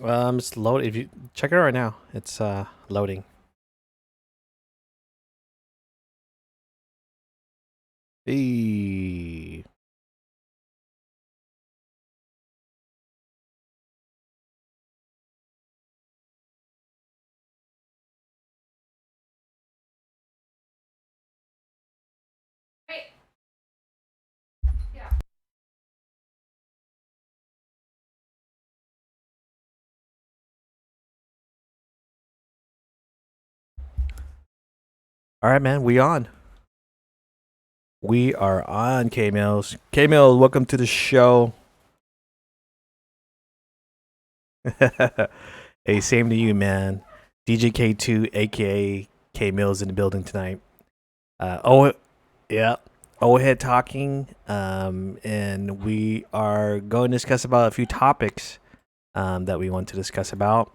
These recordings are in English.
It's load. If you check it out right now, it's loading. Hey. All right, man. We on. We are on. K Mills. K Mills, welcome to the show. Hey, same to you, man. DJ K2, aka K Mills, in the building tonight. Oh, yeah. Head talking. And we are going to discuss about a few topics that we want to discuss about.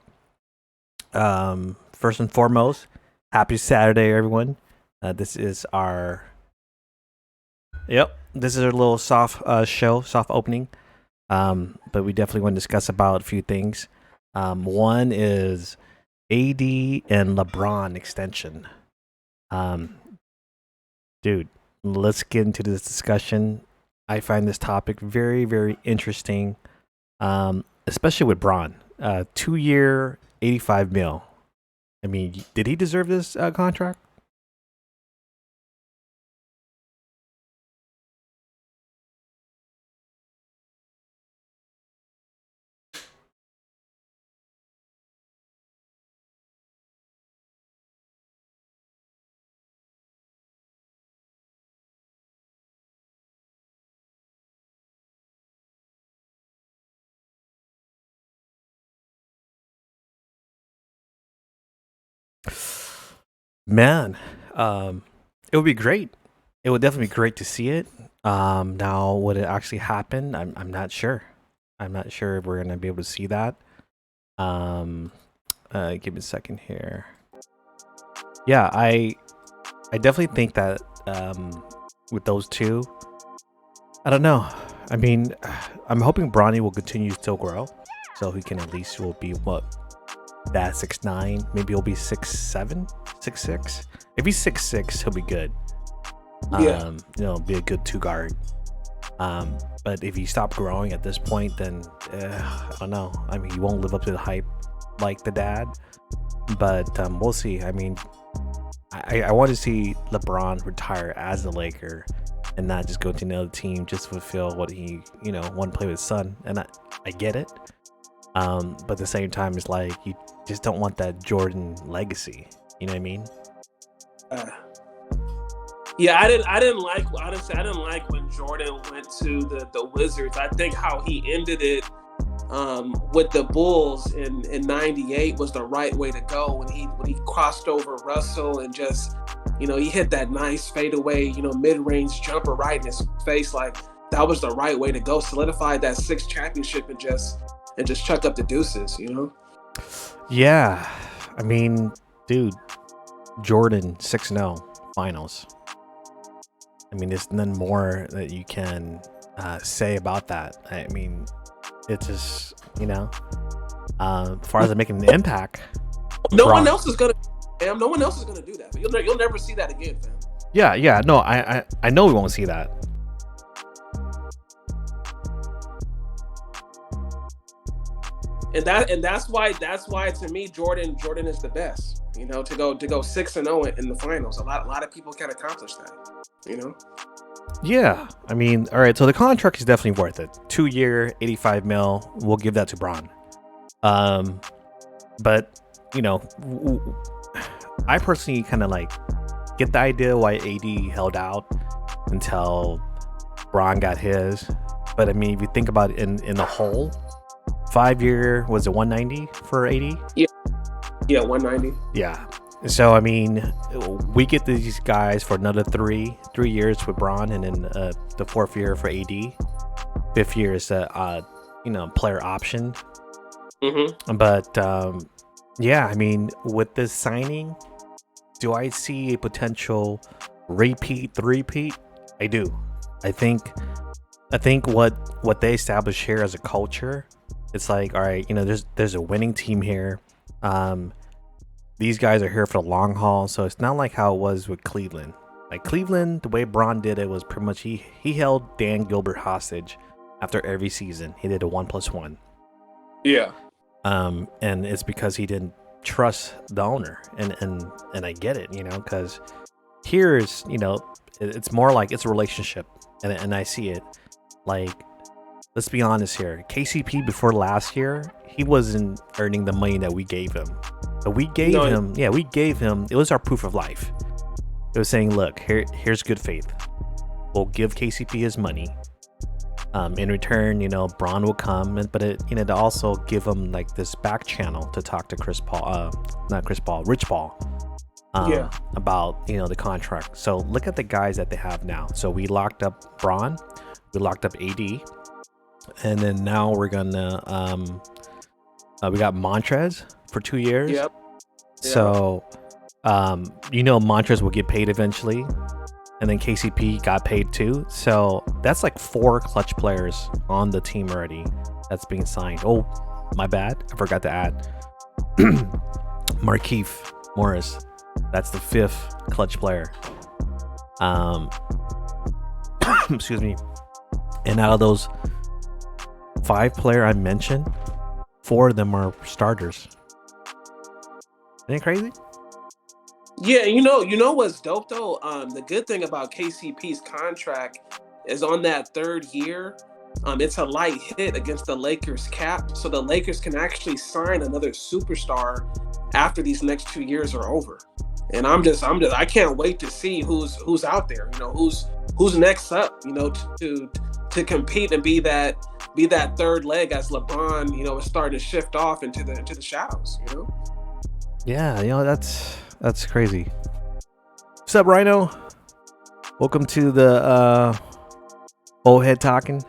First and foremost, happy Saturday, everyone. This is our This is our little soft show, soft opening. But we definitely want to discuss about a few things. One is AD and LeBron extension. Dude, let's get into this discussion. I find this topic very, very interesting. Especially with Bron. 2-year, 85 mil. I mean, did he deserve this contract? Man, it would be great. It would definitely be great to see it. Now, would it actually happen? I'm not sure. I'm not sure if we're gonna be able to see that. Um, give me a second here. Yeah, I definitely think that with those two, I don't know. I mean, I'm hoping Bronny will continue to still grow, so he can at least will be what that 6'9". Maybe he'll be 6'7", 6'6". If he's 6'6", he'll be good. Yeah. Be a good two guard. But if he stop growing at this point, then I don't know. I mean, he won't live up to the hype like the dad. But we'll see. I mean, I want to see LeBron retire as a Laker and not just go to another team just to fulfill what he, want to play with his son. And I get it. But at the same time, it's like you just don't want that Jordan legacy. You know what I mean? Yeah, I didn't like, honestly, I didn't like when Jordan went to the Wizards. I think how he ended it with the Bulls in '98 was the right way to go when he crossed over Russell and just, he hit that nice fadeaway, mid-range jumper right in his face. Like, that was the right way to go. Solidified that 6th championship and just chuck up the deuces, Yeah. I mean, dude, Jordan 6-0 finals. I mean, there's none more that you can say about that. I mean, it's just, as far as making an impact. No one else is gonna, fam. No one else is gonna do that. But you'll never see that again, fam. Yeah. No, I know we won't see that. And that's why to me Jordan is the best. To go 6-0 in the finals. A lot of people can't accomplish that. Yeah, I mean, all right. So the contract is definitely worth it. 2-year, 85 mil. We'll give that to Bron. But I personally kind of like get the idea why AD held out until Bron got his. But I mean, if you think about it in the whole, 5-year was it 190 for AD? Yeah, 190. Yeah. So I mean, we get these guys for another three years with Bron, and then the 4th year for AD. 5th year is a player option. Mm-hmm. But yeah, I mean, with this signing, do I see a potential repeat? I do. I think what they establish here as a culture It's like, all right, there's a winning team here. These guys are here for the long haul, so it's not like how it was with Cleveland. Like Cleveland, the way Braun did it was pretty much he held Dan Gilbert hostage after every season. He did a 1+1. Yeah. And it's because he didn't trust the owner, and I get it, because here's, it's more like it's a relationship, and I see it. Like, let's be honest here. KCP before last year, he wasn't earning the money that we gave him. But we gave him. It was our proof of life. It was saying, look, here's good faith. We'll give KCP his money. In return, Braun will come, but to also give him like this back channel to talk to Rich Paul. About the contract. So look at the guys that they have now. So we locked up Braun, we locked up AD, and then now we're gonna we got Montrez for 2 years. Yep. So Montrez will get paid eventually, and then KCP got paid too. So that's like 4 clutch players on the team already that's being signed. Oh, my bad, I forgot to add Markieff Morris. That's the 5th clutch player. Excuse me. And out of those 5 player I mentioned, 4 of them are starters. Isn't it crazy? Yeah, you know what's dope though? The good thing about KCP's contract is on that 3rd year, it's a light hit against the Lakers cap, so the Lakers can actually sign another superstar after these next 2 years are over. And I can't wait to see who's out there, who's next up, to compete and be that 3rd leg as LeBron, is starting to shift off into the shadows, Yeah, that's crazy. What's up, Rhino? Welcome to the old head talking.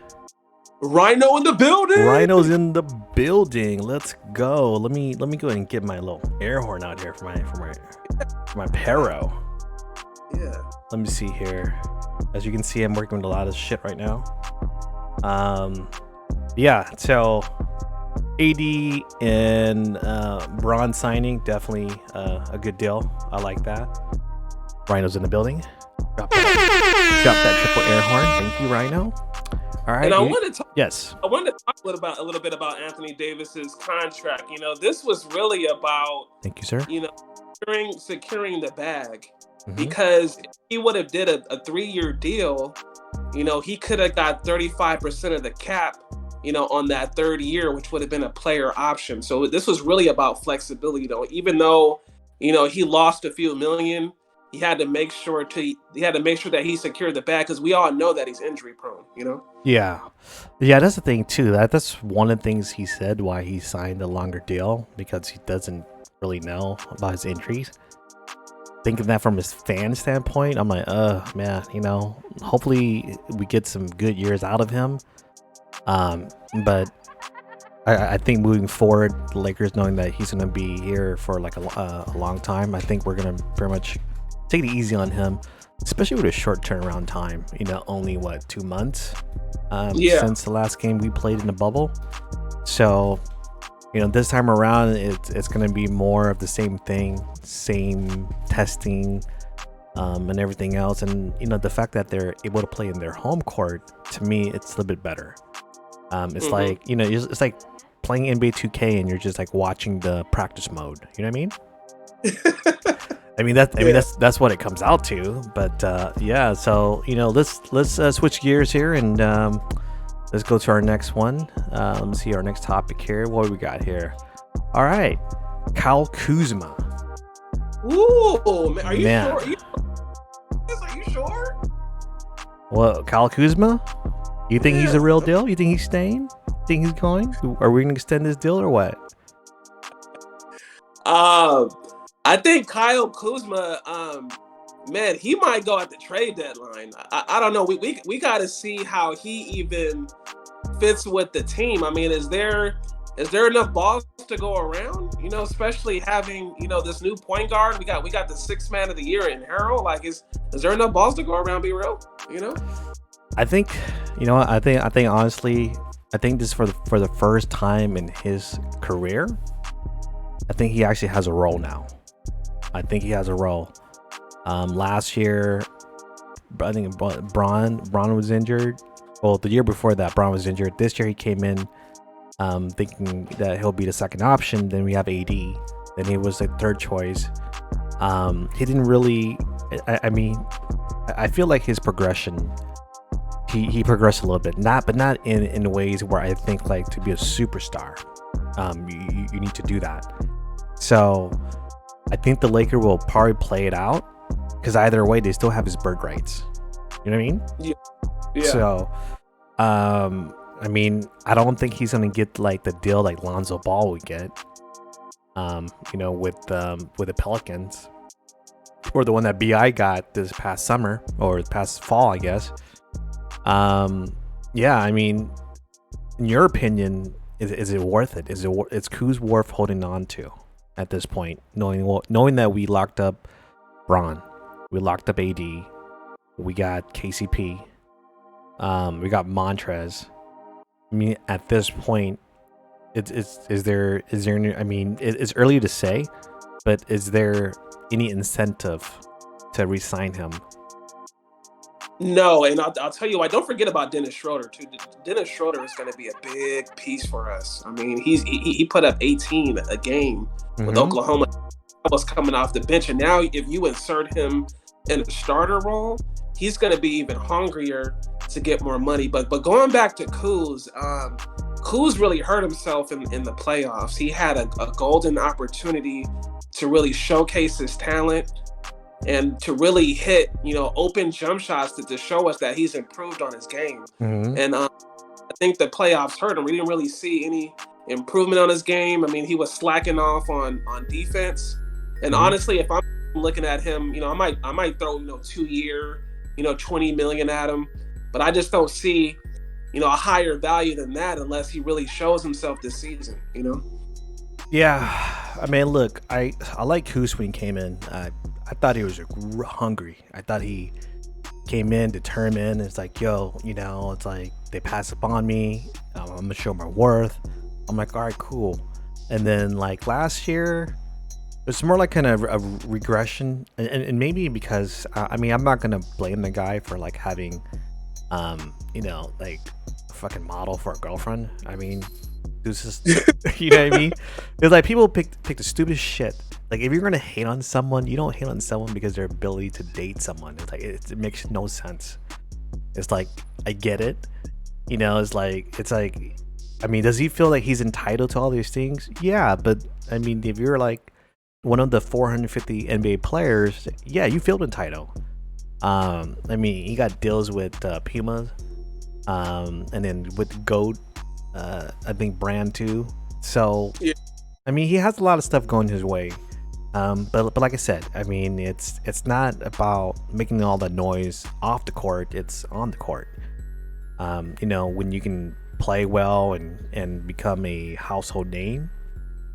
Rhino in the building. Rhino's in the building. Let's go. Let me go ahead and get my little air horn out here for my Pero. Yeah. Let me see here. As you can see, I'm working with a lot of shit right now. Yeah. So AD and Braun signing, definitely a good deal. I like that. Rhino's in the building. Drop that triple air horn. Thank you, Rhino. All right. And I wanted to talk a little bit about Anthony Davis's contract. This was really about, thank you, sir. Securing the bag, because if he would have did a 3-year deal, he could have got 35% of the cap, on that 3rd year, which would have been a player option. So this was really about flexibility, though. Even though, he lost a few million, he had to make sure that he secured the bag, because we all know that he's injury prone, Yeah, that's the thing too. That's one of the things he said why he signed a longer deal, because he doesn't really know about his injuries. Thinking that from his fan standpoint, I'm like, man, hopefully we get some good years out of him. But I think moving forward, the Lakers, knowing that he's going to be here for like a long time, I think we're going to pretty much take it easy on him, especially with a short turnaround time. Only 2 months since the last game we played in the bubble. So, this time around, it's going to be more of the same thing, same testing, and everything else. And the fact that they're able to play in their home court, to me, it's a little bit better. It's like it's like playing NBA 2K and you're just like watching the practice mode. You know what I mean? That's what it comes out to. But yeah, so let's switch gears here and let's go to our next one. Let's see our next topic here. What do we got here? All right, Kyle Kuzma. Ooh, man, are you sure? Are you sure? Well, Kyle Kuzma, you think he's a real deal? You think he's staying? Think he's going? Are we gonna extend this deal or what? I think Kyle Kuzma, man, he might go at the trade deadline. I don't know. We got to see how he even fits with the team. I mean, is there enough balls to go around? Especially having this new point guard. We got the 6th man of the year in Harrell. Like, is there enough balls to go around? Be real, I think I think honestly, I think this for the first time in his career. I think he actually has a role now. I think he has a role. Last year, I think Braun was injured. Well, the year before that, Braun was injured. This year, he came in thinking that he'll be the second option. Then we have AD. Then he was the third choice. He didn't really. I mean, I feel like his progression. He progressed a little bit, but not in ways where I think like to be a superstar. You need to do that. So I think the Laker will probably play it out because either way they still have his bird rights. You know what I mean? Yeah. So, I mean, I don't think he's gonna get like the deal like Lonzo Ball would get. With the Pelicans, or the one that BI got this past summer or past fall, I guess. Yeah, I mean, in your opinion, is it worth it? Is Kuz worth holding on to at this point, knowing that we locked up Braun, we locked up AD, we got KCP, we got Montrez. I mean, at this point, is there any, I mean, it's early to say, but is there any incentive to re-sign him? No, and I'll tell you why. Don't forget about Dennis Schroeder too. Dennis Schroeder is going to be a big piece for us. I mean, he put up 18 a game with Oklahoma. Was coming off the bench, and now if you insert him in a starter role, he's going to be even hungrier to get more money. But going back to Kuz, Kuz really hurt himself in the playoffs. He had a golden opportunity to really showcase his talent and to really hit, open jump shots to show us that he's improved on his game. And I think the playoffs hurt him. We didn't really see any improvement on his game. I mean, he was slacking off on defense. And honestly, if I'm looking at him, I might throw 2-year, $20 million at him. But I just don't see, a higher value than that unless he really shows himself this season. Yeah, I mean, look, I like Kuz when he came in. I thought he was hungry. I thought he came in determined. It's like, yo, it's like they pass up on me. I'm gonna show my worth. I'm like, all right, cool. And then like last year, it's more like kind of a regression, and maybe because I mean, I'm not gonna blame the guy for like having, like a fucking model for a girlfriend. I mean, this is, you know what I mean? It's like people pick the stupidest shit. Like if you're gonna hate on someone, you don't hate on someone because their ability to date someone. It's like it makes no sense. It's like I get it, it's like, I mean, does he feel like he's entitled to all these things? Yeah, but I mean, if you're like one of the 450 NBA players, yeah, you feel entitled. I mean, he got deals with Puma, and then with GOAT, I think brand too. So, yeah. I mean, he has a lot of stuff going his way. But like I said, I mean, it's not about making all the noise off the court. It's on the court. When you can play well and become a household name.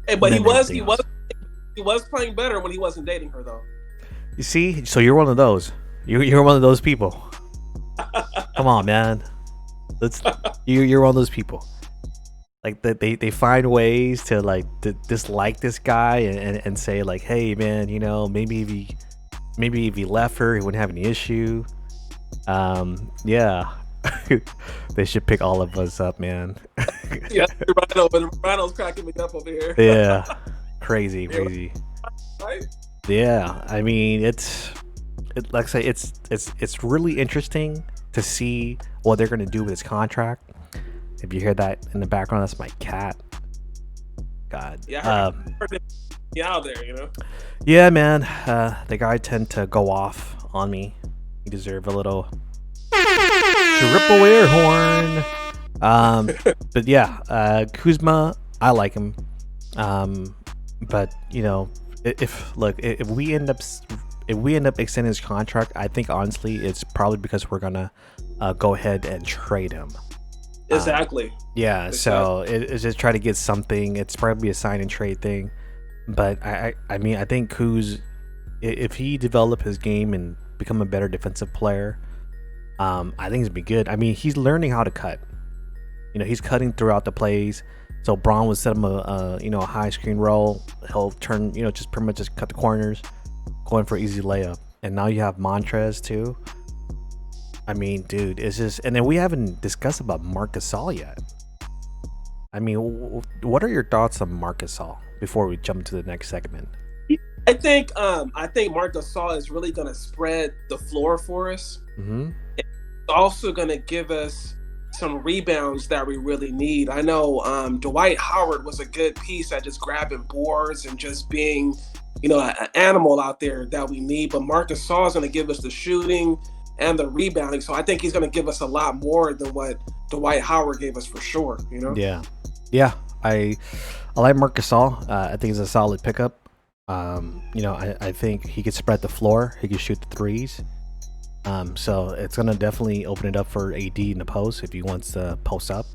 Hey, but he was playing better when he wasn't dating her, though. You see, so you're one of those. You're one of those people. Come on, man. You're one of those people. Like they find ways to like dislike this guy and say like, hey man, maybe if he left her, he wouldn't have any issue. Yeah. They should pick all of us up, man. Yeah, Rhino's cracking me up over here. Yeah, crazy. Right? Yeah, I mean, like I say, it's really interesting to see what they're gonna do with his contract. If you hear that in the background, that's my cat. God. Yeah. Out there, Yeah, man. The guy tend to go off on me. He deserve a little triple air horn. But yeah, Kuzma, I like him. But if we end up extending his contract, I think honestly it's probably because we're gonna go ahead and trade him. Exactly. Yeah. Exactly. So it's just try to get something. It's probably a sign and trade thing. But I mean, I think Kuz, if he develop his game and become a better defensive player, I think he's be good. I mean, he's learning how to cut. He's cutting throughout the plays. So Braun would set him a high screen roll. He'll turn, just pretty much just cut the corners, going for easy layup. And now you have Montrez too. I mean, dude, it's just, and then we haven't discussed about Marc Gasol yet. I mean, what are your thoughts on Marc Gasol before we jump to the next segment? I think Marc Gasol is really going to spread the floor for us. Mm-hmm. It's also going to give us some rebounds that we really need. I know Dwight Howard was a good piece at just grabbing boards and just being, an animal out there that we need. But Marc Gasol is going to give us the shooting and the rebounding. So I think he's going to give us a lot more than what Dwight Howard gave us for sure. Yeah. I like Marc Gasol. I think he's a solid pickup. I think he could spread the floor. He could shoot the threes. So it's gonna definitely open it up for AD in the post if he wants to post up.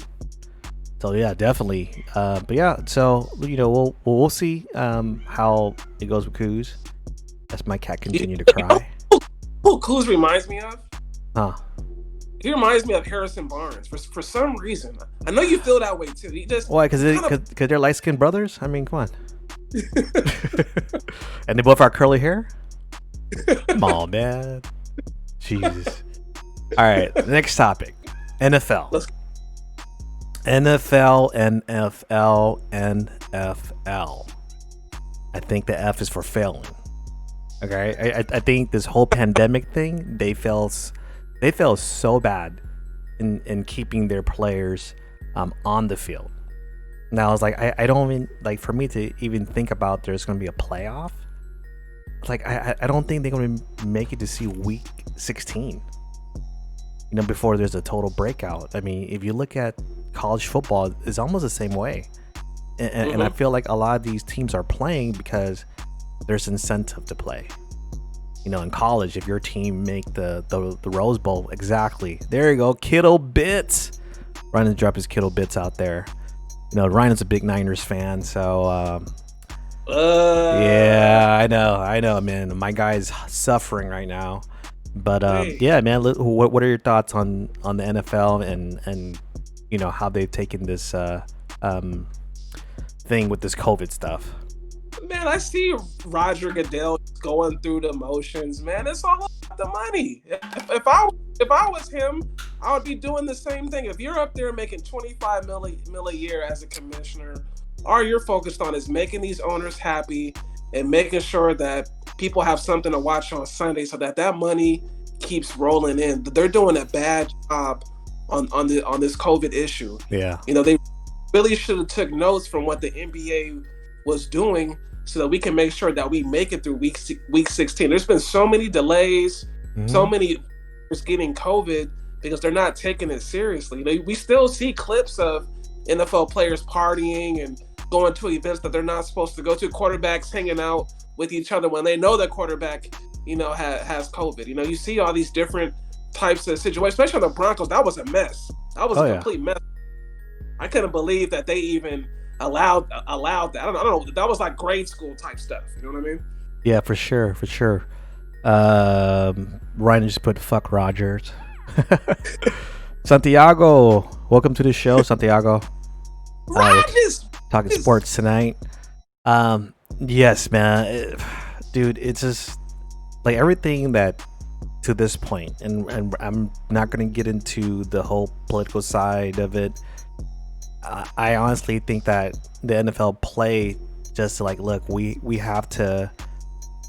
So yeah, definitely. But yeah, so we'll see how it goes with Kuz. As my cat continue to cry. Who Kuz reminds me of? Huh? He reminds me of Harrison Barnes for some reason. I know you feel that way too. He just why? Because they're light skinned brothers. I mean, come on. And they both have curly hair. Come on, man. Jesus. All right, next topic. NFL. NFL. I think the F is for failing. Okay, I think this whole pandemic thing, they fell so bad in keeping their players on the field. Now I was like, I don't even like, for me to even think about there's going to be a playoff. Like I don't think they're going to make it to see week 16. Before there's a total breakout. I mean, if you look at college football, it's almost the same way, and I feel like a lot of these teams are playing because there's incentive to play. In college, if your team make the Rose Bowl, exactly. There you go, Kittle Bits. Ryan drop his Kittle Bits out there. Ryan is a big Niners fan, so yeah, I know, man. My guy's suffering right now, but yeah, man. What are your thoughts on the NFL and how they've taken this thing with this COVID stuff? Man, I see Roger Goodell going through the motions. Man, it's all about the money. If I was him, I would be doing the same thing. If you're up there making $25 million a year as a commissioner, all you're focused on is making these owners happy and making sure that people have something to watch on Sunday, so that money keeps rolling in. They're doing a bad job on this COVID issue. Yeah, they really should have took notes from what the NBA was doing, so that we can make sure that we make it through week 16. There's been so many delays, so many players getting COVID because they're not taking it seriously. We still see clips of NFL players partying and going to events that they're not supposed to go to. Quarterbacks hanging out with each other when they know their quarterback, has COVID. You see all these different types of situations, especially on the Broncos. That was a mess. That was a complete mess. I couldn't believe that they even allowed that. I don't know. That was like grade school type stuff. You know what I mean? Yeah, for sure. Ryan just put fuck Rodgers. Santiago, welcome to the show, Santiago. Talking sports tonight. Yes, man. Dude, it's just like everything that to this point, and I'm not going to get into the whole political side of it. I honestly think that the NFL play just like, look, we have to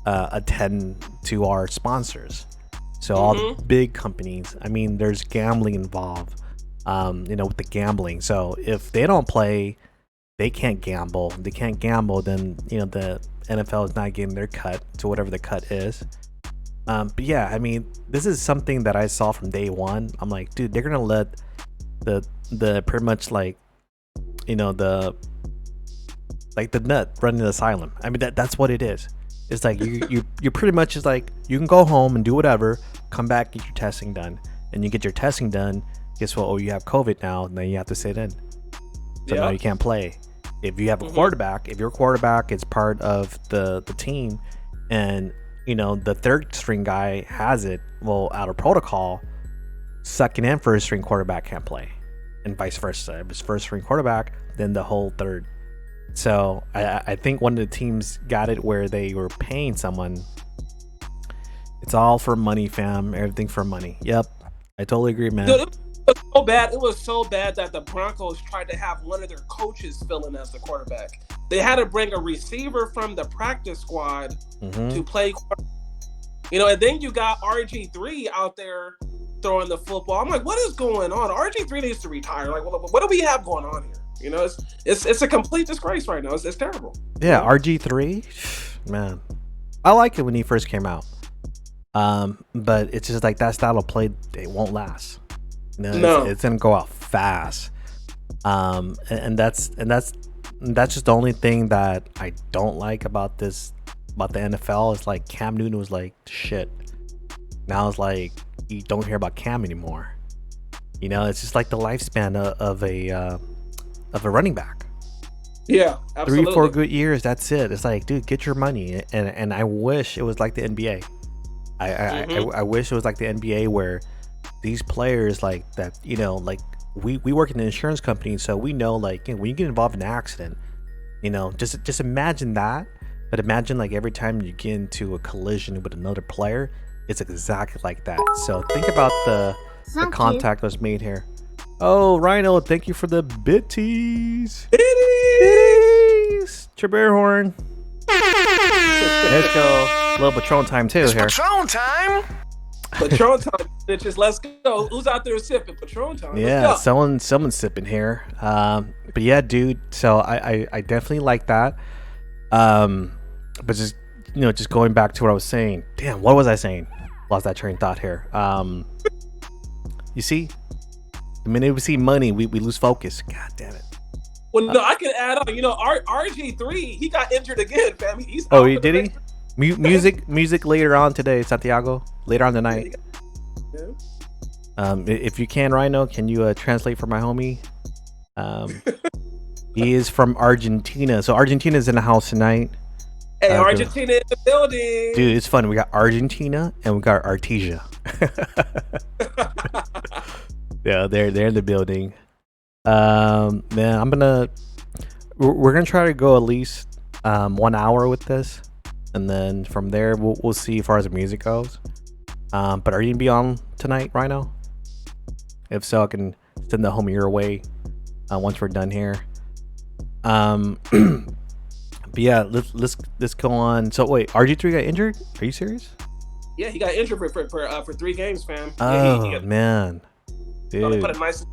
attend to our sponsors. So all the big companies, I mean, there's gambling involved, with the gambling. So if they don't play, they can't gamble. They can't gamble, then, the NFL is not getting their cut to whatever the cut is. But yeah, I mean, this is something that I saw from day one. I'm like, dude, they're going to let the pretty much like, the nut running the asylum. I mean, that's what it is. It's like you pretty much is like, you can go home and do whatever, come back, get your testing done, and you get your testing done. Guess what? Oh, you have COVID now, and then you have to sit in. So now you can't play. If you have a quarterback, if your quarterback is part of the team, and the third string guy has it, well, out of protocol, second and first string quarterback can't play. and vice versa. It was first string quarterback, then the whole third. So I think one of the teams got it where they were paying someone. It's all for money, fam. Everything for money. Yep, I totally agree, man. Dude, it was so bad. It was so bad that the Broncos tried to have one of their coaches fill in as the quarterback. They had to bring a receiver from the practice squad to play. And then you got RG3 out there throwing the football. I'm like, what is going on? RG3 needs to retire. Like, what do we have going on here? It's a complete disgrace right now. It's terrible. Yeah, RG3, man, I like it when he first came out. But it's just like that style of play, it won't last. It's gonna go out fast. And that's just the only thing that I don't like about the NFL. Is like Cam Newton was like shit. Now it's like you don't hear about Cam anymore. It's just like the lifespan of a running back. Yeah, absolutely. 3-4 good years, that's it. It's like, dude, get your money. And I wish it was like the NBA. I wish it was like the NBA where these players like that, like we work in an insurance company, so we know like when you get involved in an accident, just imagine that. But imagine like every time you get into a collision with another player, it's exactly like that. So think about the contact that was made here. Oh, Rhino, thank you for the bitties. Bitties. Bear horn. Let's go. A little Patron time too here. Patron time. Patron time, bitches. Let's go. Who's out there sipping Patron time? Yeah, someone's sipping here. But yeah, dude. So I definitely like that. But just going back to what I was saying. Damn, what was I saying? Lost that train of thought here. You see, the minute we see money, we lose focus. God damn it. Well, no, I can add on. RG3, he got injured again, fam. He's did he? Music later on today, Santiago. Later on tonight. If you can, Rhino, can you translate for my homie? He is from Argentina, so Argentina's in the house tonight. Hey, Argentina in the building, dude. It's fun. We got Argentina and we got Artesia. Yeah, they're in the building. Man, we're gonna try to go at least 1 hour with this, and then from there we'll see as far as the music goes. But are you gonna be on tonight, Rhino? If so, I can send the homie your way once we're done here. But yeah, let's go on. So wait, RG3 got injured? Are you serious? Yeah, he got injured for 3 games, fam. Oh he man, dude. Put it nice.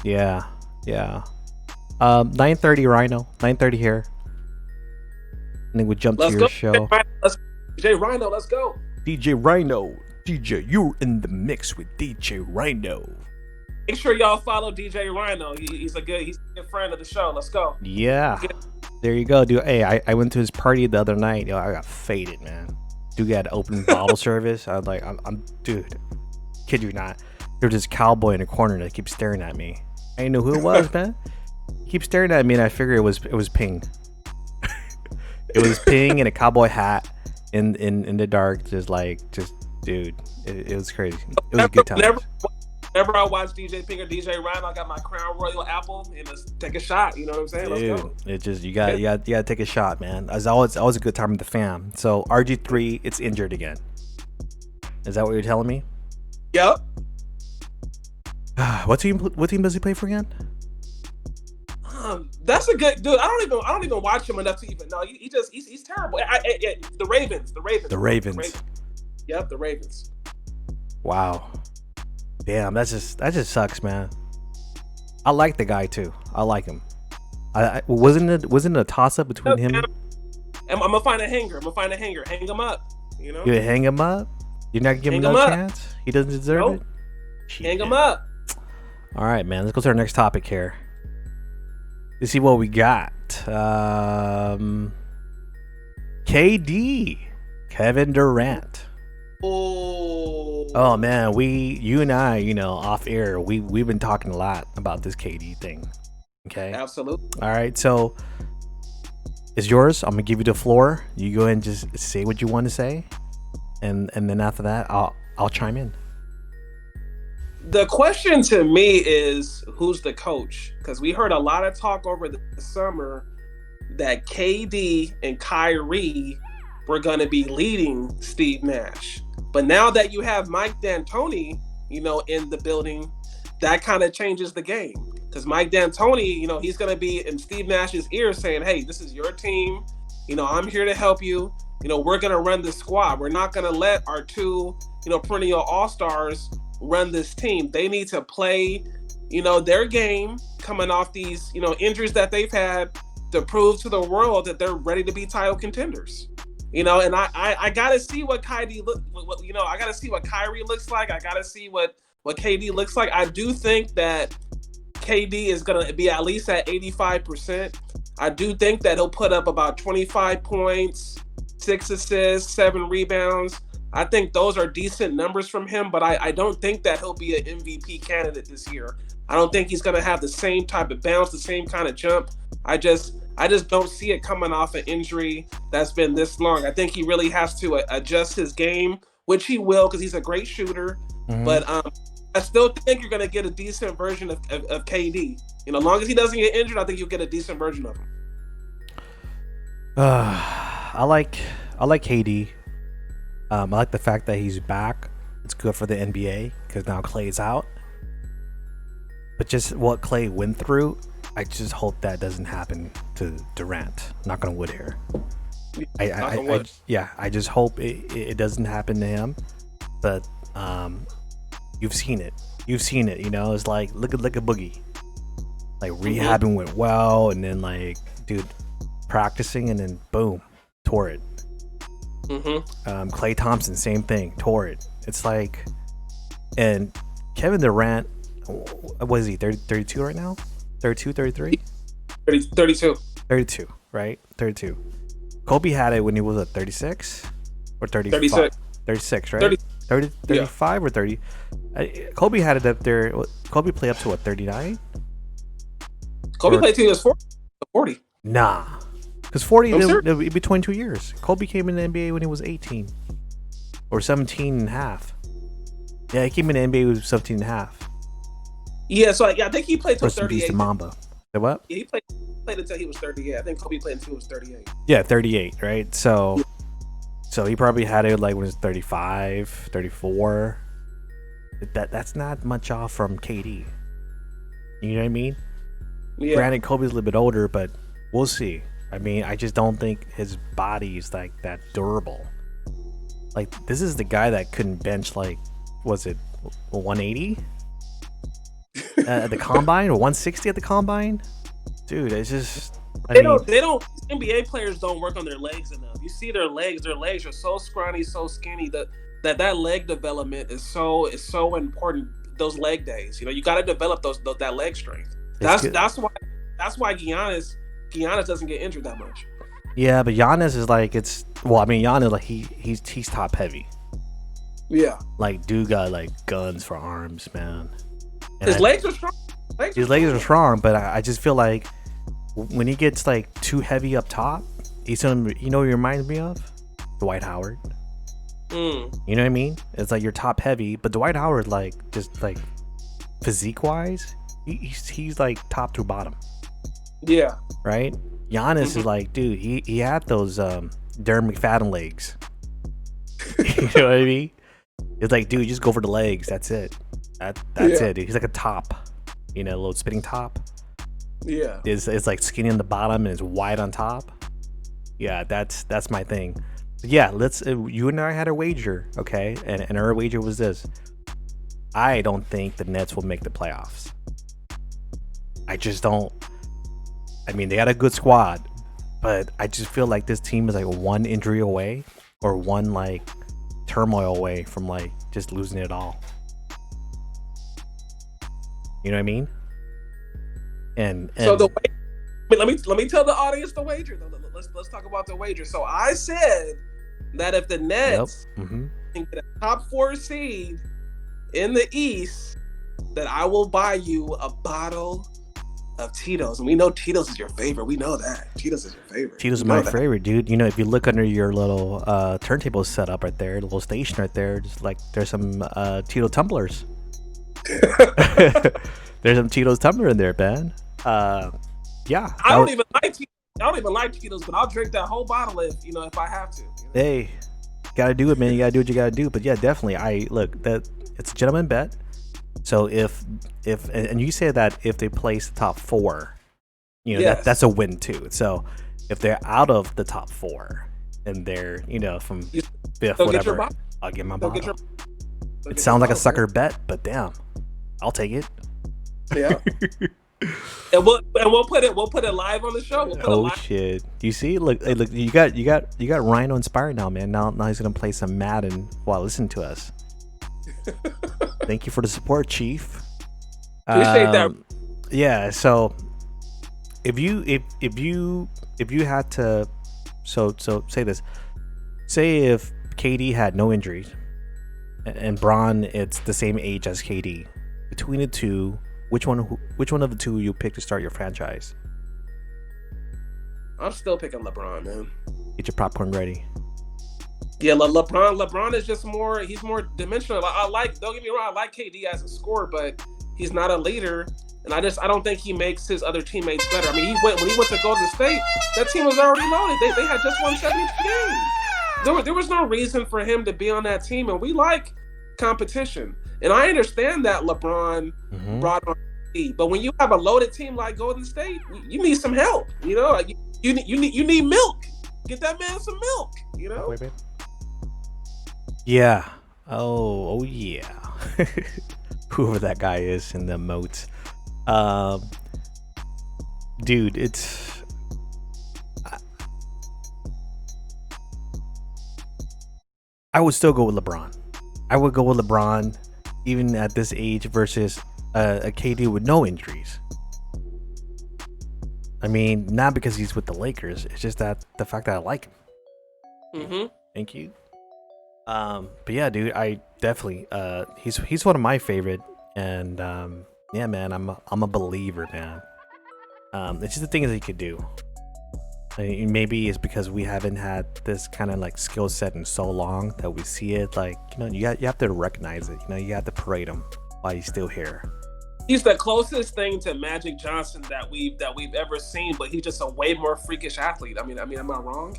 Yeah. 9:30 Rhino. 9:30 here. And then we jump to your show. DJ Rhino, let's go. DJ Rhino. DJ, you're in the mix with DJ Rhino. Make sure y'all follow DJ Rhino. He's a good friend of the show. Let's go. Yeah. There you go, dude. Hey, I went to his party the other night. I got faded, man. Dude got open bottle service. I was like, I'm dude. Kid you not. There's this cowboy in the corner that keeps staring at me. I didn't know who it was, man. He keeps staring at me, and I figured it was Ping. It was Ping in a cowboy hat in the dark, just dude. It was crazy. It was a good time. Whenever I watch DJ Ping or DJ Ryan, I got my Crown Royal apple and let's take a shot. You know what I'm saying? Dude, let's go. It just you gotta take a shot, man. It's always a good time with the fam. So RG3, it's injured again. Is that what you're telling me? Yep. What team does he play for again? That's a good dude. I don't even watch him enough to even know. He's terrible. The Ravens. The Ravens. Yep, the Ravens. Wow. Damn, that just sucks, man. I like the guy too. I like him. I wasn't it a toss up between him? I'm gonna find a hanger. Hang him up. You know. You hang him up. You're not giving him another chance. He doesn't deserve it. Hang him up. All right, man. Let's go to our next topic here. Let's see what we got. KD, Kevin Durant. Oh man, you and I, off air, we've been talking a lot about this KD thing. Okay. Absolutely. All right, so it's yours. I'm gonna give you the floor. You go ahead and just say what you want to say, and then after that, I'll chime in. The question to me is who's the coach? Because we heard a lot of talk over the summer that KD and Kyrie were going to be leading Steve Nash. But now that you have Mike D'Antoni, in the building, that kind of changes the game. Because Mike D'Antoni, he's going to be in Steve Nash's ear saying, hey, this is your team. I'm here to help you. We're going to run the squad. We're not going to let our two, perennial all-stars run this team. They need to play, their game coming off these, injuries that they've had to prove to the world that they're ready to be title contenders. And I gotta see what Kyrie I gotta see what Kyrie looks like. I gotta see what KD looks like. I do think that KD is gonna be at least at 85%. I do think that he'll put up about 25 points, 6 assists, 7 rebounds. I think those are decent numbers from him, but I don't think that he'll be an MVP candidate this year. I don't think he's going to have the same type of bounce, the same kind of jump. I just don't see it coming off an injury that's been this long. I think he really has to adjust his game, which he will because he's a great shooter. Mm-hmm. But I still think you're going to get a decent version of KD. As long as he doesn't get injured, I think you'll get a decent version of him. I like KD. I like the fact that he's back. It's good for the NBA because now Klay's out. But just what Klay went through, I just hope that doesn't happen to Durant. Knock on wood here. I just hope it doesn't happen to him. But you've seen it. It's like look at Boogie. Like rehabbing went well, and then practicing, and then boom, tore it. Mm-hmm. Klay Thompson, same thing, tore it. It's like, and Kevin Durant, what is he, 32 right now? 32, 33? 32, right? 32. Kobe had it when he was at 36 or 35? 36, right? 35 or 30? Kobe had it up there. Kobe played up to what, 39? Kobe played till he was 40. Nah. Because 40 between 2 years. Kobe came in the NBA when he was 18 or 17 and a half. Yeah, he came in the NBA when he was 17 and a half. Yeah, so I think he played till 38. Rest in peace to Mamba. Say what? Yeah, he played until he was 38. I think Kobe played until he was 38. Yeah, 38, right? So he probably had it like when he was 35, 34. That's not much off from KD. You know what I mean? Yeah. Granted, Kobe's a little bit older, but we'll see. I mean, I just don't think his body is like that durable. Like, this is the guy that couldn't bench, like, was it 180 at the combine or 160 at the combine? Dude, it's just. They don't. NBA players don't work on their legs enough. You see their legs. Their legs are so scrawny, so skinny that leg development is so important. Those leg days, you got to develop that leg strength. That's why Giannis doesn't get injured that much. Yeah, but Giannis is like Giannis, like he's top heavy. Yeah. Like, dude got like guns for arms, man. And his legs are strong. His legs are strong, but I just feel like when he gets like too heavy up top, he's gonna, he reminds me of Dwight Howard. You know what I mean? It's like you're top heavy, but Dwight Howard, like, just like physique wise, he's like top to bottom. Yeah. Right? Giannis is like, dude, he had those Darren McFadden legs. You know what I mean? It's like, dude, just go for the legs. That's it. That's it, dude. He's like a top. A little spinning top. Yeah. It's like skinny on the bottom and it's wide on top. Yeah, that's my thing. But yeah, let's you and I had a wager, okay? And our wager was this. I don't think the Nets will make the playoffs. I just don't. I mean, they got a good squad, but I just feel like this team is like one injury away or one like turmoil away from like just losing it all. You know what I mean? And so let me tell the audience the wager. Let's talk about the wager. So I said that if the Nets can get a top 4 seed in the East, that I will buy you a bottle of Tito's. And we know Tito's is your favorite. We know that. Tito's is your favorite. Tito's is my favorite, dude. If you look under your little turntable set up right there, the little station right there, just like there's some Tito tumblers. There's some Tito's tumbler in there, man. Yeah. I don't even like Tito's. I don't even like Tito's, but I'll drink that whole bottle if I have to. Hey, gotta do it, man. You gotta do what you gotta do. But yeah, definitely. It's a gentleman bet. So if and you say that if they place the top 4, Yes. that's a win too. So if they're out of the top 4 and they're from You 5th, Go get your whatever, bottle. I'll get my Go get bottle. your- It sounds like a sucker bet, but damn, I'll take it. Yeah. And we'll put it live on the show. We'll put it Oh live. shit! You see, look, hey, look, you got Rhino inspired now, man. Now he's gonna play some Madden while listening to us. Thank you for the support, Chief. Appreciate that. Yeah. So if you had to, so say this, say if KD had no injuries and Bron, it's the same age as KD. Between the two, which one of the two you pick to start your franchise? I'm still picking LeBron, man. Get your popcorn ready. Yeah, LeBron is just more. He's more dimensional. Don't get me wrong. I like KD as a scorer, but he's not a leader, and I don't think he makes his other teammates better. I mean, when he went to Golden State, that team was already loaded. They had just won 72 games. There was no reason for him to be on that team, and we like competition. And I understand that LeBron brought on KD, but when you have a loaded team like Golden State, you need some help. Like you need milk. Get that man some milk. Wait, babe. Yeah. Oh yeah. Whoever that guy is in the moats. Dude, it's I would still go with LeBron. I would go with LeBron even at this age versus a KD with no injuries. I mean, not because he's with the Lakers. It's just that the fact that I like him. Thank you. But yeah, dude, I definitely he's one of my favorite, and yeah, man, I'm a believer, man. It's just the things that he could do. I mean, maybe it's because we haven't had this kind of like skill set in so long that we see it. Like you have to recognize it. You have to parade him while he's still here. He's the closest thing to Magic Johnson that we've ever seen, but he's just a way more freakish athlete. I mean, am I wrong?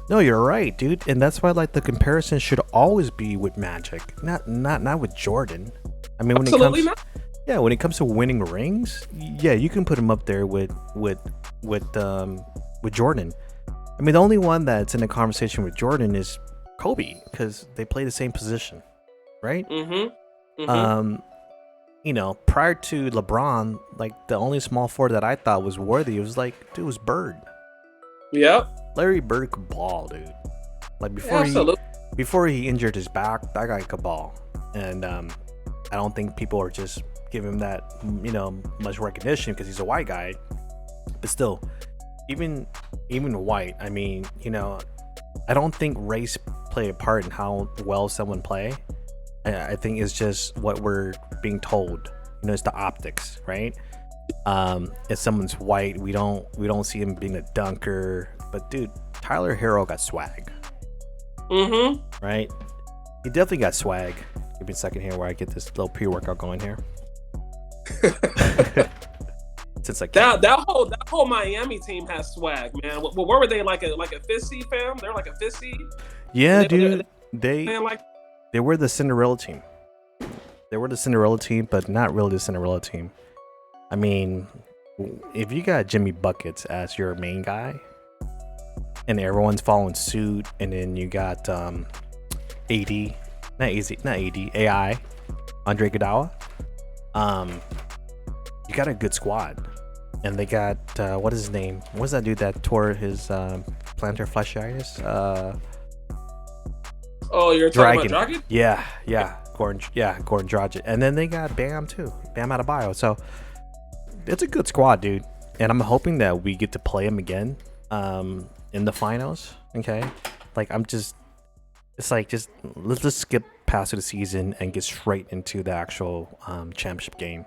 No, you're right, dude, and that's why like the comparison should always be with Magic, not with Jordan. I mean, Absolutely not. Yeah, when it comes to winning rings, yeah, you can put him up there with Jordan. I mean, the only one that's in a conversation with Jordan is Kobe because they play the same position, right? Prior to LeBron, like the only small forward that I thought was worthy was was Bird. Yep. Larry Bird could ball, dude. Like before he injured his back, that guy could ball. And I don't think people are just giving him that much recognition because he's a white guy. But still, even white, I mean, I don't think race play a part in how well someone play. I think it's just what we're being told. It's the optics, right? If someone's white, we don't see him being a dunker. But dude, Tyler Hero got swag. Right? He definitely got swag. Give me a second here where I get this little pre-workout going here. Since that whole Miami team has swag, man. What were they, like a fifth seed, fam? They're like a fifth seed. Yeah, dude. They were the Cinderella team. They were the Cinderella team, but not really the Cinderella team. I mean, if you got Jimmy Buckets as your main guy, and everyone's following suit, and then you got AD, AI, Andre Iguodala, you got a good squad. And they got what is his name? What's that dude that tore his plantar fasciitis? Oh, you're talking about Dragic? Yeah, Goran Dragic. And then they got Bam too, Bam Adebayo. So it's a good squad, dude. And I'm hoping that we get to play him again in the finals. Okay, let's just skip past the season and get straight into the actual championship game.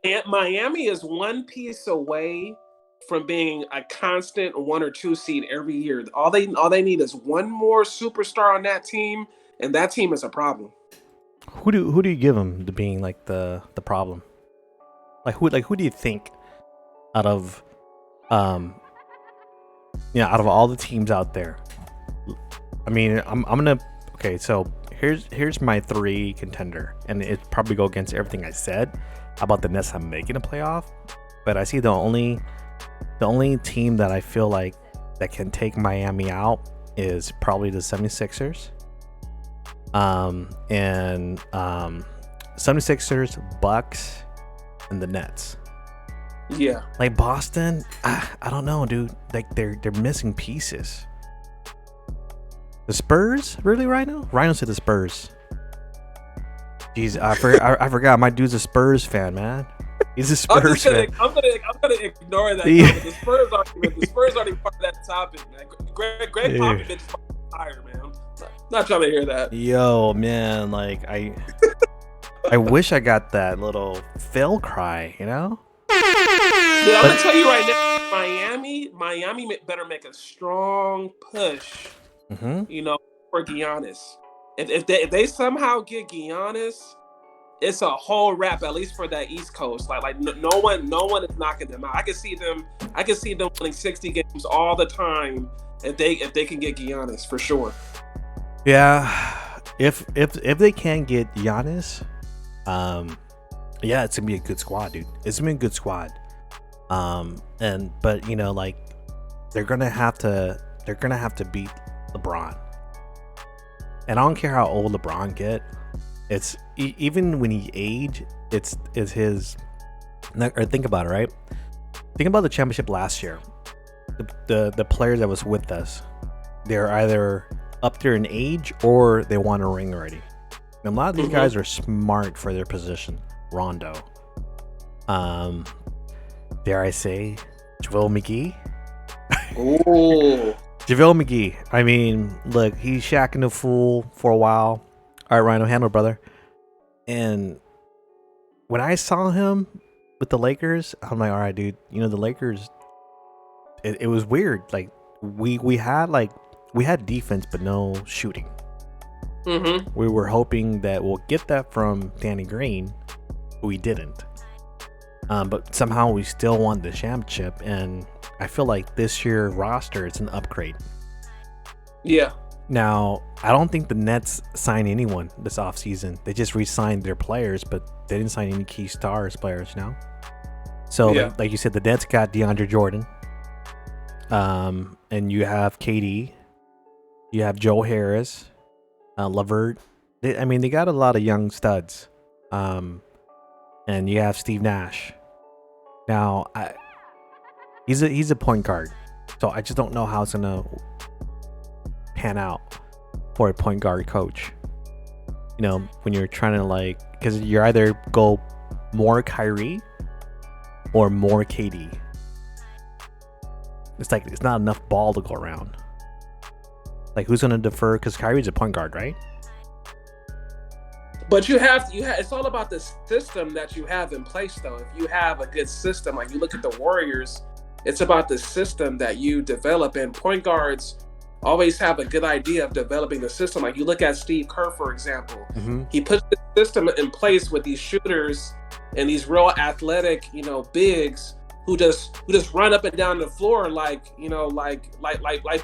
And Miami is one piece away from being a constant 1 or 2 seed every year. All they need is one more superstar on that team, and that team is a problem. who do you give him to being like the problem? Like who do you think out of out of all the teams out there? I mean, I'm gonna okay. So here's my 3 contender, and it probably go against everything I said about the Nets not making a playoff. But I see the only team that I feel like that can take Miami out is probably the 76ers. 76ers, Bucks, and the Nets. Yeah. Like Boston, I don't know, dude. Like they're missing pieces. The Spurs, really, Rhino said the Spurs. Jeez, I forgot. My dude's a Spurs fan, man. He's a Spurs fan. I'm gonna ignore that. Yeah. The Spurs aren't even part of that topic, man. Greg Popovich is fired, man. Not trying to hear that. Yo, man, like I wish I got that little Phil cry, you know? Dude, I'm gonna tell you right now, Miami better make a strong push, for Giannis. If they somehow get Giannis, it's a whole wrap, at least for that East Coast. Like no one is knocking them out. I can see them winning 60 games all the time if they can get Giannis, for sure. Yeah, if they can get Giannis, it's gonna be a good squad, dude. It's gonna be a good squad. But like they're gonna have to beat LeBron. And I don't care how old LeBron get. It's even when he age, it's his. Or think about it, right? Think about the championship last year. The players that was with us, they're either up there in age or they want a ring already. And a lot of these guys are smart for their position. Rondo, dare I say, JaVale McGee. Ooh. JaVale McGee. I mean, look, he's shacking the fool for a while. All right, Rhino, handle, brother. And when I saw him with the Lakers, I'm like, all right, dude. The Lakers. It was weird. Like we had defense, but no shooting. We were hoping that we'll get that from Danny Green, but we didn't. But somehow we still won the championship, and I feel like this year roster is an upgrade. Yeah. Now, I don't think the Nets signed anyone this offseason. They just re-signed their players, but they didn't sign any key stars players now. So, like you said, the Nets got DeAndre Jordan. And you have KD. You have Joe Harris. LeVert. They got a lot of young studs. And you have Steve Nash. Now, he's a point guard. So I just don't know how it's going to pan out for a point guard coach. When you're trying to because you're either go more Kyrie or more KD. It's like it's not enough ball to go around. Like who's gonna defer? Because Kyrie's a point guard, right? But you have it's all about the system that you have in place, though. If you have a good system, like you look at the Warriors, it's about the system that you develop, and point guards always have a good idea of developing the system. Like you look at Steve Kerr, for example. He puts the system in place with these shooters and these real athletic, bigs who just run up and down the floor like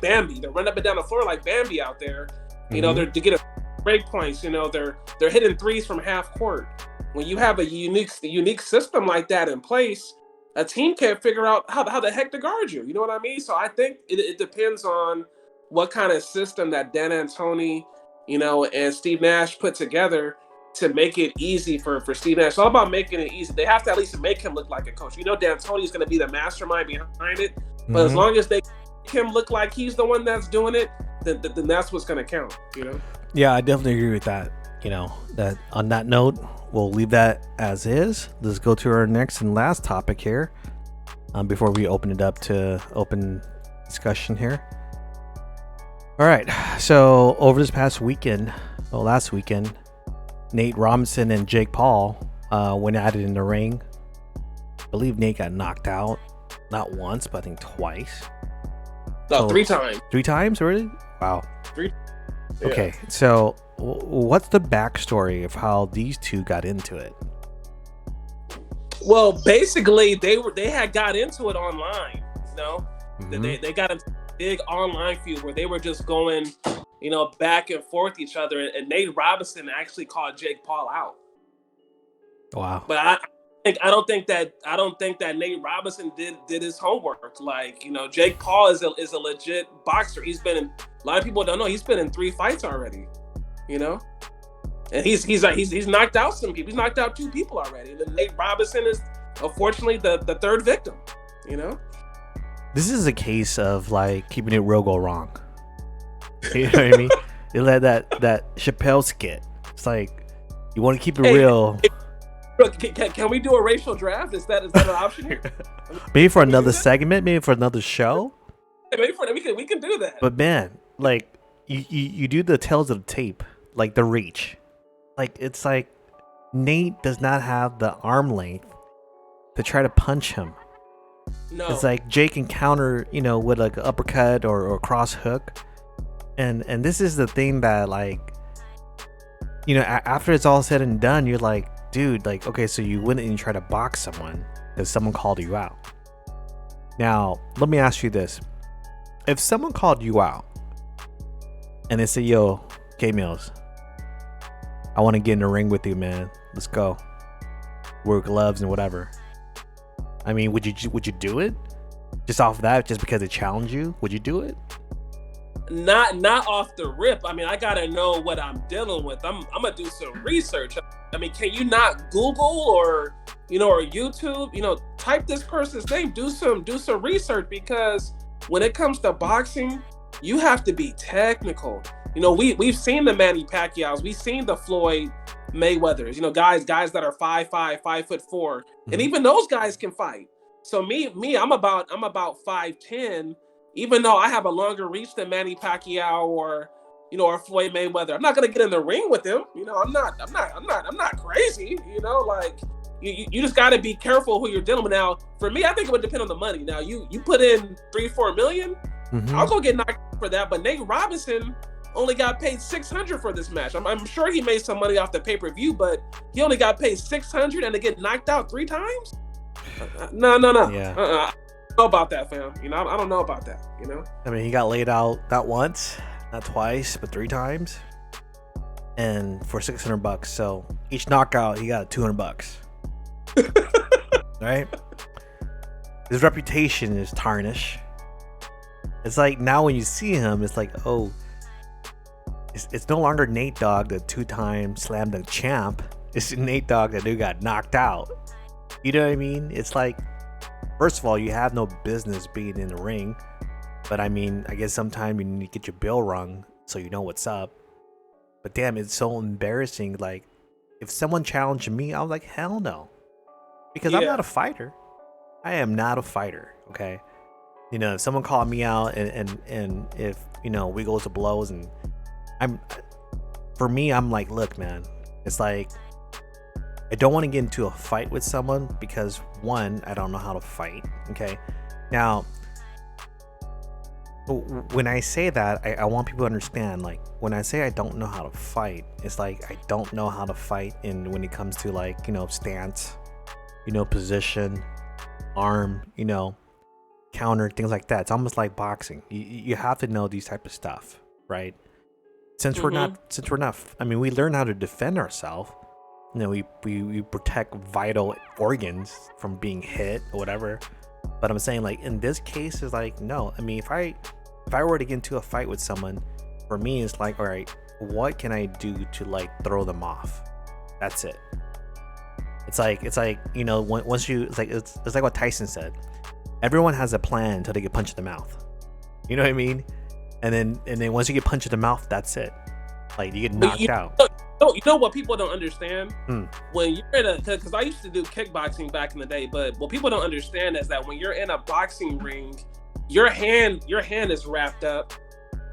Bambi. They run up and down the floor like Bambi out there. They're to get break points. They're hitting threes from half court. When you have a unique system like that in place, a team can't figure out how the heck to guard you. You know what I mean? So I think it depends on what kind of system that Dan Antoni, and Steve Nash put together to make it easy for Steve Nash. It's all about making it easy. They have to at least make him look like a coach. Dan Antoni is going to be the mastermind behind it. But as long as they make him look like he's the one that's doing it, then that's what's going to count. Yeah, I definitely agree with that. That on that note, we'll leave that as is. Let's go to our next and last topic here before we open it up to open discussion here. All right, so over this last weekend, Nate Robinson and Jake Paul went at it in the ring. I believe Nate got knocked out, not once, but I think twice. No, 3 times. 3 times, really? Wow. 3. Okay, so what's the backstory of how these two got into it? Well, basically, they had got into it online. Mhm. They got a big online feud where they were just going, back and forth each other. And Nate Robinson actually called Jake Paul out. Wow. But I don't think that Nate Robinson did his homework. Like, Jake Paul is a legit boxer. He's been in, a lot of people don't know, he's been in 3 fights already. And he's knocked out some people. He's knocked out 2 people already. And then Nate Robinson is unfortunately the 3rd victim. This is a case of like keeping it real go wrong. You know what I mean? They let that Chappelle skit. It's like you want to keep it real. Can we do a racial draft? Is that an option here? Maybe for another segment, maybe for another show. Maybe we can do that. But man, like you do the tails of the tape, like the reach. Like it's like Nate does not have the arm length to try to punch him. No. It's like Jake can counter, with like an uppercut or cross hook. And this is the thing that like, after it's all said and done, you're like, dude, like, okay, so you went and you try to box someone because someone called you out. Now, let me ask you this. If someone called you out and they say, yo, K-Mills, I want to get in the ring with you, man. Let's go. Wear gloves and whatever. I mean, would you do it? Just off that, just because they challenge you? Would you do it? Not off the rip. I mean, I gotta know what I'm dealing with. I'm gonna do some research. I mean, can you not Google or YouTube, type this person's name, do some research, because when it comes to boxing, you have to be technical. We've seen the Manny Pacquiao's, we've seen the Floyd Mayweathers, guys that are 5'5", 5'4", and even those guys can fight. So me, I'm about 5'10", even though I have a longer reach than Manny Pacquiao or Floyd Mayweather. I'm not gonna get in the ring with him. I'm not crazy. Like you just got to be careful who you're dealing with. Now, for me, I think it would depend on the money. Now, you put in $3-4 million, I'll go get knocked out for that. But Nate Robinson only got paid $600 for this match. I'm sure he made some money off the pay-per-view, but he only got paid $600 and to get knocked out 3 times? No. Yeah. I don't know about that, fam. I don't know about that. I mean, he got laid out not once, not twice, but 3 times, and for $600. So each knockout, he got $200. Right? His reputation is tarnished. It's like now when you see him, it's like, oh, it's no longer Nate Dogg, the 2-time slam dunk champ. It's Nate Dogg that dude got knocked out. You know what I mean? It's like, first of all, you have no business being in the ring. But I mean, I guess sometimes you need to get your bell rung so you know what's up. But damn, it's so embarrassing. Like, if someone challenged me, I was like, hell no. Because I'm not a fighter. I am not a fighter, okay? If someone called me out and if, we go to blows, and I'm like, look, man, it's like, I don't want to get into a fight with someone because, one, I don't know how to fight, okay? Now, when I say that, I want people to understand, like, when I say I don't know how to fight, it's like I don't know how to fight when it comes to, like, stance, position, arm, counter, things like that. It's almost like boxing. You have to know these type of stuff, right? Since we're not, I mean, we learn how to defend ourselves. We protect vital organs from being hit or whatever. But I'm saying, like, in this case, is like, no. I mean, if I were to get into a fight with someone, for me, it's like, all right, what can I do to, like, throw them off? That's it. It's like once you, it's like what Tyson said. Everyone has a plan until they get punched in the mouth. You know what I mean? And then once you get punched in the mouth, that's it. Like, you get knocked out. You know what people don't understand? When you're in because I used to do kickboxing back in the day, but what people don't understand is that when you're in a boxing ring, your hand is wrapped up,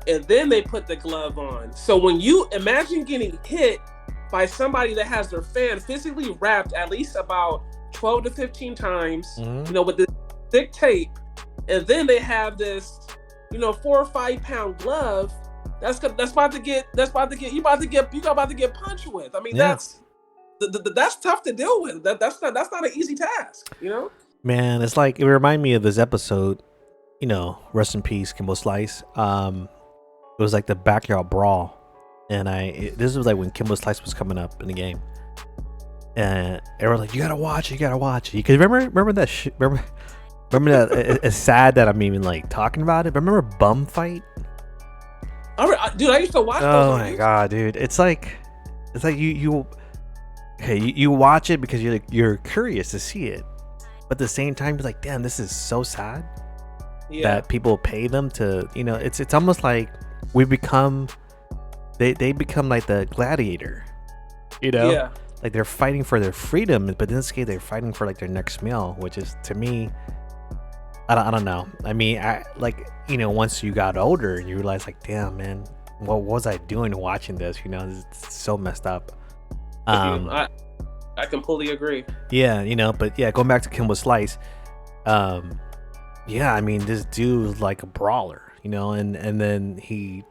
and then they put the glove on. So when you imagine getting hit by somebody that has their fan physically wrapped at least about 12 to 15 times, with this thick tape, and then they have this, 4 or 5 pound glove That's about to get you about to get punched with. I mean, Yeah, that's tough to deal with. That's not an easy task, you know. man, it's like it reminded me of this episode. You know, rest in peace, Kimbo Slice. It was like the backyard brawl, and this was like when Kimbo Slice was coming up in the game, and everyone's like, "You gotta watch it, you gotta watch it." Because remember that remember that it's sad that I'm even like talking about it. But remember Bum Fight? Dude, I used to watch those. Oh my god, dude! It's like you watch it because you're curious to see it, but at the same time you're like, damn, this is so sad that people pay them to, you know, it's almost like we become they become like the gladiator, you know. Yeah. Like they're fighting for their freedom, but in this case they're fighting for like their next meal, which is, to me, I don't know. I mean, like, you know, once you got older and you realize like, damn, man, what was I doing watching this? You know, it's so messed up. I completely agree. Yeah, you know, but yeah, going back to Kimbo Slice, yeah, I mean, this dude was like a brawler, you know, and then he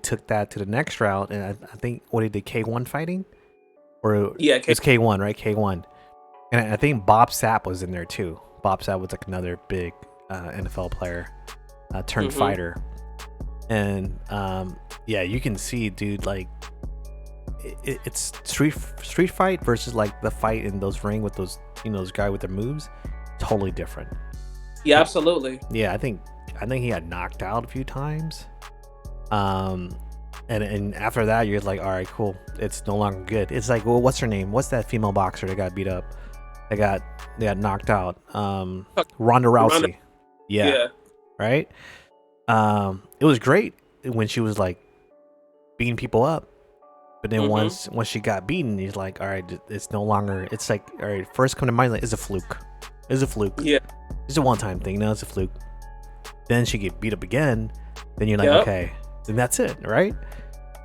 took that to the next route, and I think what he did, K1 fighting, or it's K1, right? K1, and I think Bob Sapp was in there too. Bob Sapp was like another big NFL player turned fighter, and yeah, you can see, dude, like it's street fight versus like the fight in those ring with those, you know, those guy with their moves, totally different. Yeah, absolutely. Yeah, I think he got knocked out a few times. And after that, you're like, all right, cool. It's no longer good. It's like, well, what's her name? What's that female boxer that got beat up? They got knocked out. Ronda Rousey. Yeah. Right. It was great when she was like beating people up, but then once she got beaten, he's like, all right, it's no longer. It's like, all right, first come to mind, like, it's a fluke. It's a fluke. Yeah. It's a one-time thing. No, it's a fluke. Then she get beat up again. Then you're like, okay, then that's it, right?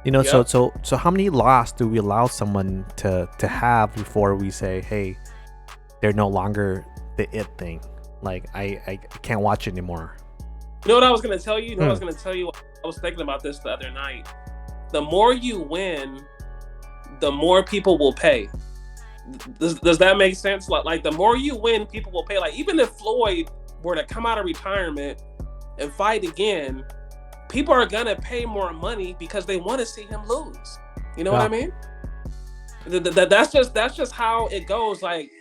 You know, so how many losses do we allow someone to have before we say, hey, they're no longer the it thing? Like, I can't watch it anymore. You know what I was gonna tell you? I was thinking about this the other night. The more you win, the more people will pay. Does that make sense? Like the more you win, people will pay. Like, even if Floyd were to come out of retirement and fight again, people are gonna pay more money because they want to see him lose. You know what I mean? That's just how it goes. Like,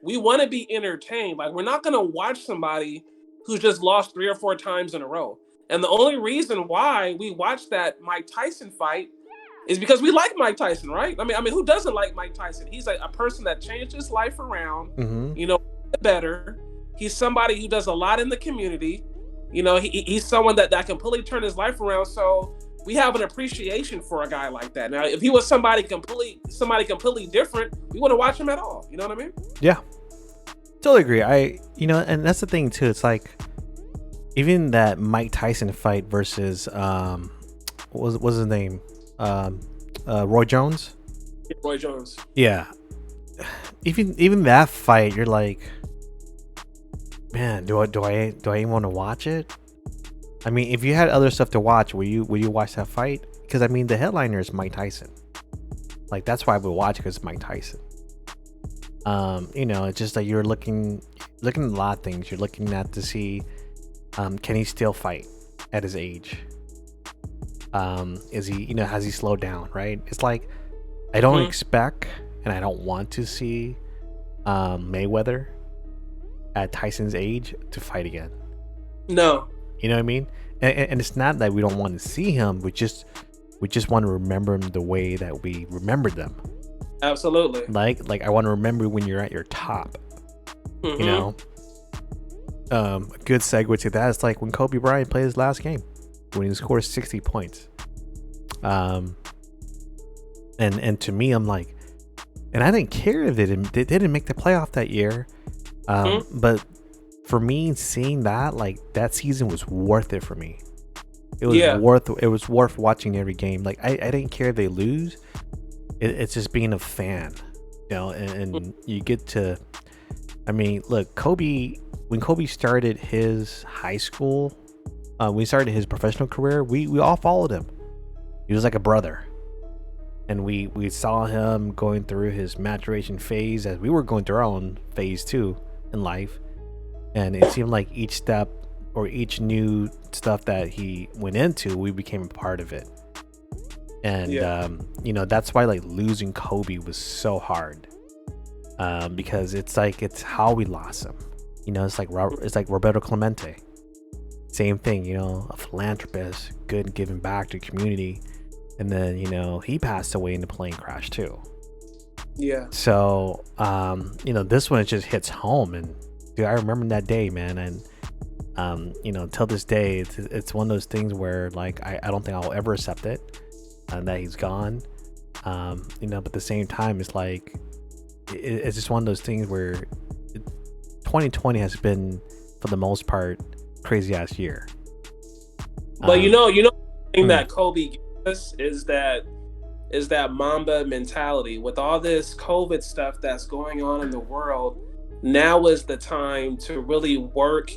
we want to be entertained. Like, we're not gonna watch somebody who's just lost 3 or 4 times in a row. And the only reason why we watched that Mike Tyson fight is because we like Mike Tyson, right? I mean, who doesn't like Mike Tyson? He's like a person that changed his life around, you know, better. He's somebody who does a lot in the community. You know, he's someone that completely turned his life around. So we have an appreciation for a guy like that. Now, if he was somebody completely different, we wouldn't watch him at all. You know what I mean? Yeah, totally agree. You know, and that's the thing too. It's like, even that Mike Tyson fight versus what was his name? Roy Jones. Roy Jones. Yeah. Even that fight, you're like, man, do I even want to watch it? I mean, if you had other stuff to watch, will you watch that fight? Because I mean, the headliner is Mike Tyson. Like, that's why I would watch, because it's Mike Tyson. You know, it's just like you're looking at a lot of things. You're looking at to see, can he still fight at his age? Is he, you know, has he slowed down? Right? It's like, I don't expect, and I don't want to see Mayweather at Tyson's age to fight again. No. You know what I mean? And it's not that we don't want to see him. We just want to remember him the way that we remembered them. Absolutely. Like I want to remember when you're at your top. You know? A good segue to that is like when Kobe Bryant played his last game, when he scored 60 points. And to me, I'm like, and I didn't care if they didn't make the playoff that year. But for me, seeing that, like, that season was worth it for me. It was worth watching every game. Like, I didn't care if they lose. It's just being a fan, you know, and you get to, I mean, look, when Kobe started his high school, when he started his professional career, we all followed him. He was like a brother, and we saw him going through his maturation phase as we were going through our own phase too in life. And it seemed like each step or each new stuff that he went into, we became a part of it. And Yeah. that's why like losing Kobe was so hard, because it's how we lost him. It's like Roberto Clemente, same thing. A philanthropist, good, giving back to the community, and then he passed away in the plane crash too. Yeah. So this one, it just hits home. And dude, I remember that day, man. And till this day, it's one of those things where like I don't think I'll ever accept it, that he's gone. But at the same time, it's like it's just one of those things where 2020 has been, for the most part, crazy ass year. But the thing hmm. that Kobe gives us is that Mamba mentality. With all this COVID stuff that's going on in the world, now is the time to really work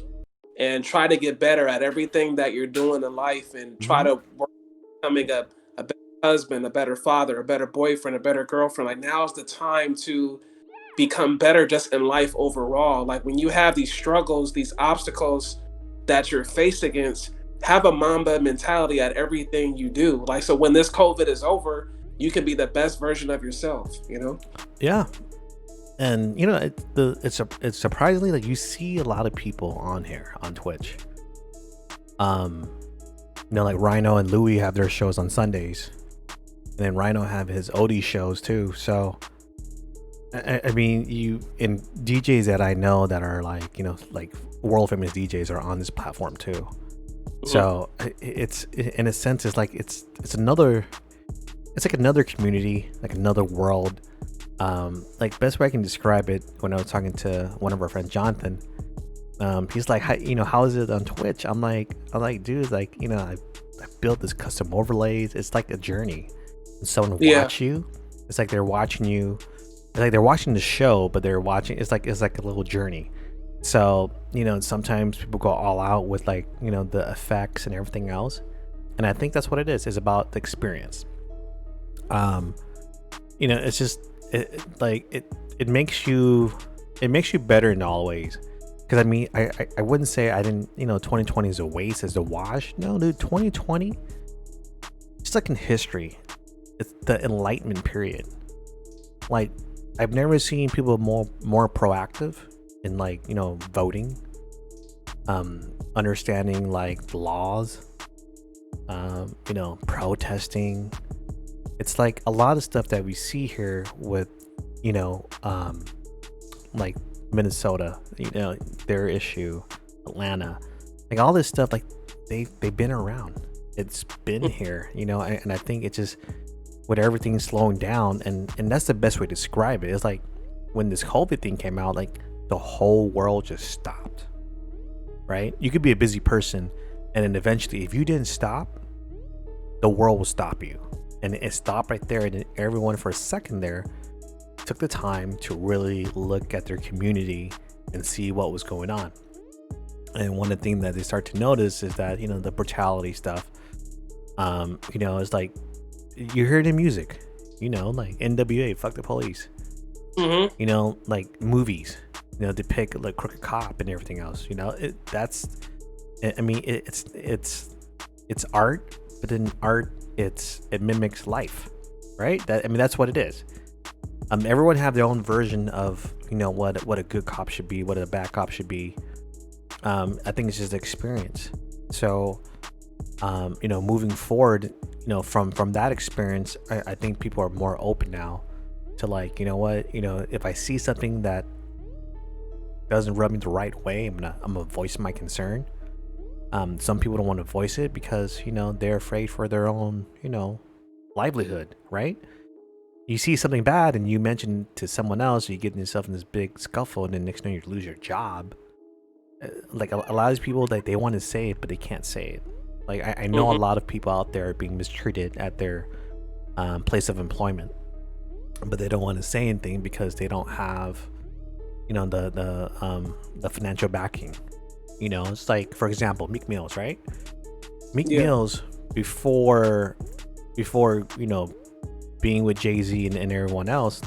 and try to get better at everything that you're doing in life, and try Mhm. to work becoming a better husband, a better father, a better boyfriend, a better girlfriend. Like, now is the time to become better just in life overall. Like, when you have these struggles, these obstacles that you're faced against, have a Mamba mentality at everything you do. Like, so when this COVID is over, you can be the best version of yourself. Yeah, and it's surprisingly like you see a lot of people on here on Twitch. Like Rhino and Louie have their shows on Sundays, and then Rhino have his Odie shows too. So I mean, you and DJs that I know that are like like world famous DJs are on this platform too. So it's, in a sense, it's like it's like another community, like another world. Like, best way I can describe it, when I was talking to one of our friends, Jonathan, he's like, how is it on Twitch? I'm like, dude, like, I built this custom overlays. It's like a journey. And someone Yeah. watch you. It's like they're watching you. It's like they're watching the show, but they're watching. It's like a little journey. So sometimes people go all out with like the effects and everything else, and I think that's what it is. It's about the experience. It's just it makes you better in all ways. Because I mean, I wouldn't say I didn't 2020 is a waste, as a wash. No, dude, 2020, just like in history, it's the enlightenment period. Like, I've never seen people more proactive in like voting, understanding like the laws, protesting. It's like a lot of stuff that we see here with like Minnesota, their issue, Atlanta, like all this stuff, like they've been around. It's been here, and I think it's just with everything slowing down, and that's the best way to describe it. It's like when this COVID thing came out, like the whole world just stopped. Right? You could be a busy person, and then eventually, if you didn't stop, the world will stop you. And it stopped right there, and then everyone for a second there took the time to really look at their community and see what was going on. And one of the things that they start to notice is that the brutality stuff. It's like you hear it in music. Like NWA, fuck the police. Like movies. Depict like crooked cop and everything else. It's art, but then art, it mimics life, right? That's what it is. Everyone have their own version of what a good cop should be, what a bad cop should be. I think it's just experience. So moving forward, from that experience, I think people are more open now to like, if I see something that doesn't rub me the right way, I'm gonna voice my concern. Some people don't want to voice it because they're afraid for their own livelihood, right? You see something bad and you mention to someone else, you get yourself in this big scuffle, and then next thing you lose your job. Like a lot of people, like they want to say it but they can't say it. Like I know a lot of people out there are being mistreated at their place of employment, but they don't want to say anything because they don't have the financial backing. It's like, for example, Meek Mills, right? Meek Mills, before before, being with Jay-Z and everyone else,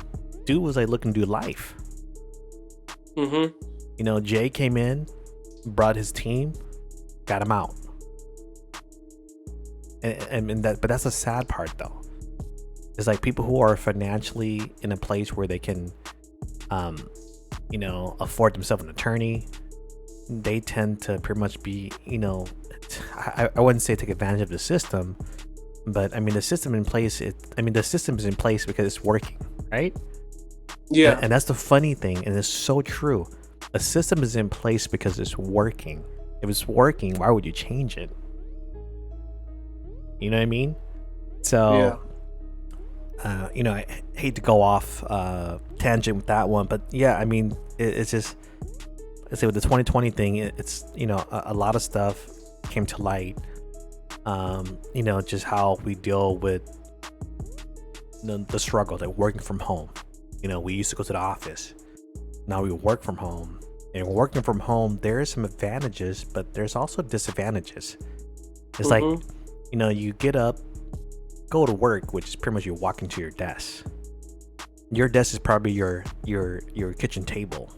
dude was like looking to do life. Jay came in, brought his team, got him out. And but that's the sad part though. It's like people who are financially in a place where they can afford themselves an attorney, they tend to pretty much be, I wouldn't say take advantage of the system, but I mean the system in place. The system is in place because it's working, right? Yeah. And that's the funny thing, and it's so true. A system is in place because it's working. If it's working, why would you change it? You know what I mean? So, I hate to go off tangent with that one, but yeah, I mean, it's just, I say with the 2020 thing, it's a lot of stuff came to light. Just how we deal with the struggle, like working from home. We used to go to the office. Now we work from home. And working from home, there are some advantages, but there's also disadvantages. It's like, you get up, go to work, which is pretty much you walk into your desk. Your desk is probably your kitchen table.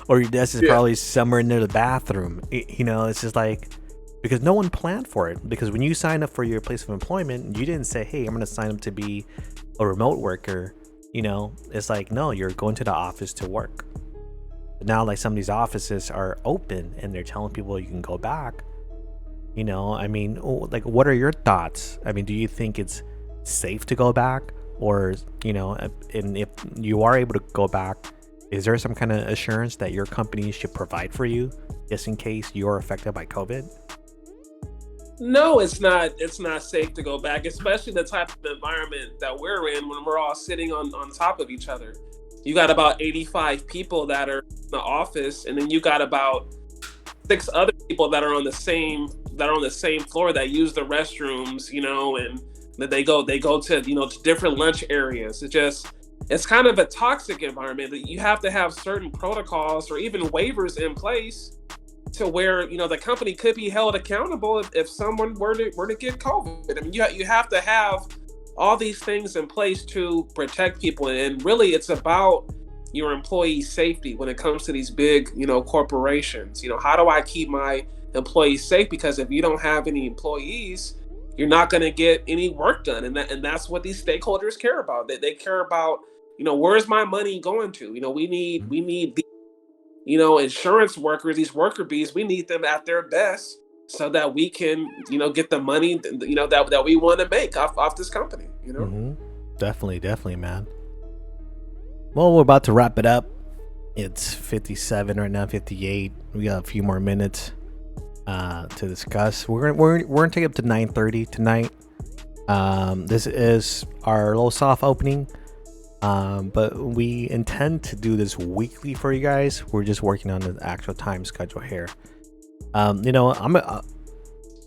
Or your desk is probably somewhere near the bathroom. It's just like, because no one planned for it. Because when you sign up for your place of employment, you didn't say, hey, I'm going to sign up to be a remote worker. It's like, no, you're going to the office to work. But now, like, some of these offices are open and they're telling people you can go back. What are your thoughts? I mean, do you think it's safe to go back? Or, and if you are able to go back, is there some kind of assurance that your company should provide for you just in case you're affected by COVID? No, it's not. It's not safe to go back, especially the type of environment that we're in when we're all sitting on top of each other. You got about 85 people that are in the office, and then you got about 6 other people that are on the same floor that use the restrooms, and that they go to to different lunch areas. It's kind of a toxic environment that you have to have certain protocols or even waivers in place to where the company could be held accountable if someone were to get COVID. I mean, you have to have all these things in place to protect people, and really it's about your employee safety when it comes to these big corporations. How do I keep my employees safe? Because if you don't have any employees, you're not going to get any work done, and that's what these stakeholders care about. They care about where's my money going to. We need the insurance workers, these worker bees, we need them at their best so that we can, get the money, that we want to make off this company, Definitely, man. Well, we're about to wrap it up. It's 57 right now, 58. We got a few more minutes to discuss. We're gonna take it up to 9:30 tonight. This is our little soft opening. But we intend to do this weekly for you guys. We're just working on the actual time schedule here. I'm gonna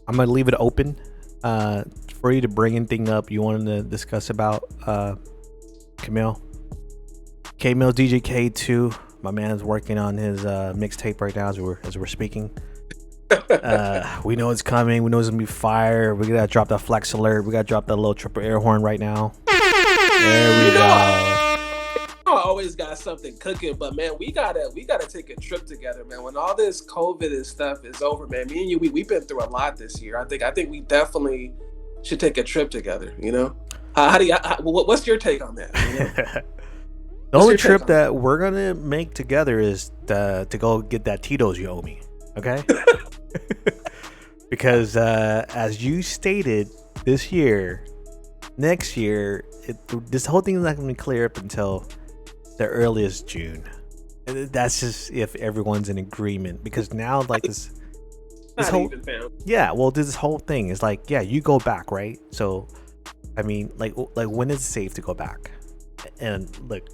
leave it open for you to bring anything up you wanted to discuss about Camille. K-Mills DJ K2, my man's working on his mixtape right now as we're speaking. We know it's coming. We know it's gonna be fire. We gotta drop that flex alert. We gotta drop that little triple air horn right now. There we go. I always got something cooking, but man, we gotta take a trip together, man. When all this COVID and stuff is over, man, me and you, we've been through a lot this year. I think we definitely should take a trip together. What's your take on that? The only trip that we're gonna make together is to go get that Tito's you owe me. Okay. Because as you stated, next year, this whole thing is not going to be clear up until the earliest June. That's just if everyone's in agreement. Because now, like this whole, this whole thing is like, yeah, you go back, right? So, I mean, like when is it safe to go back? And look,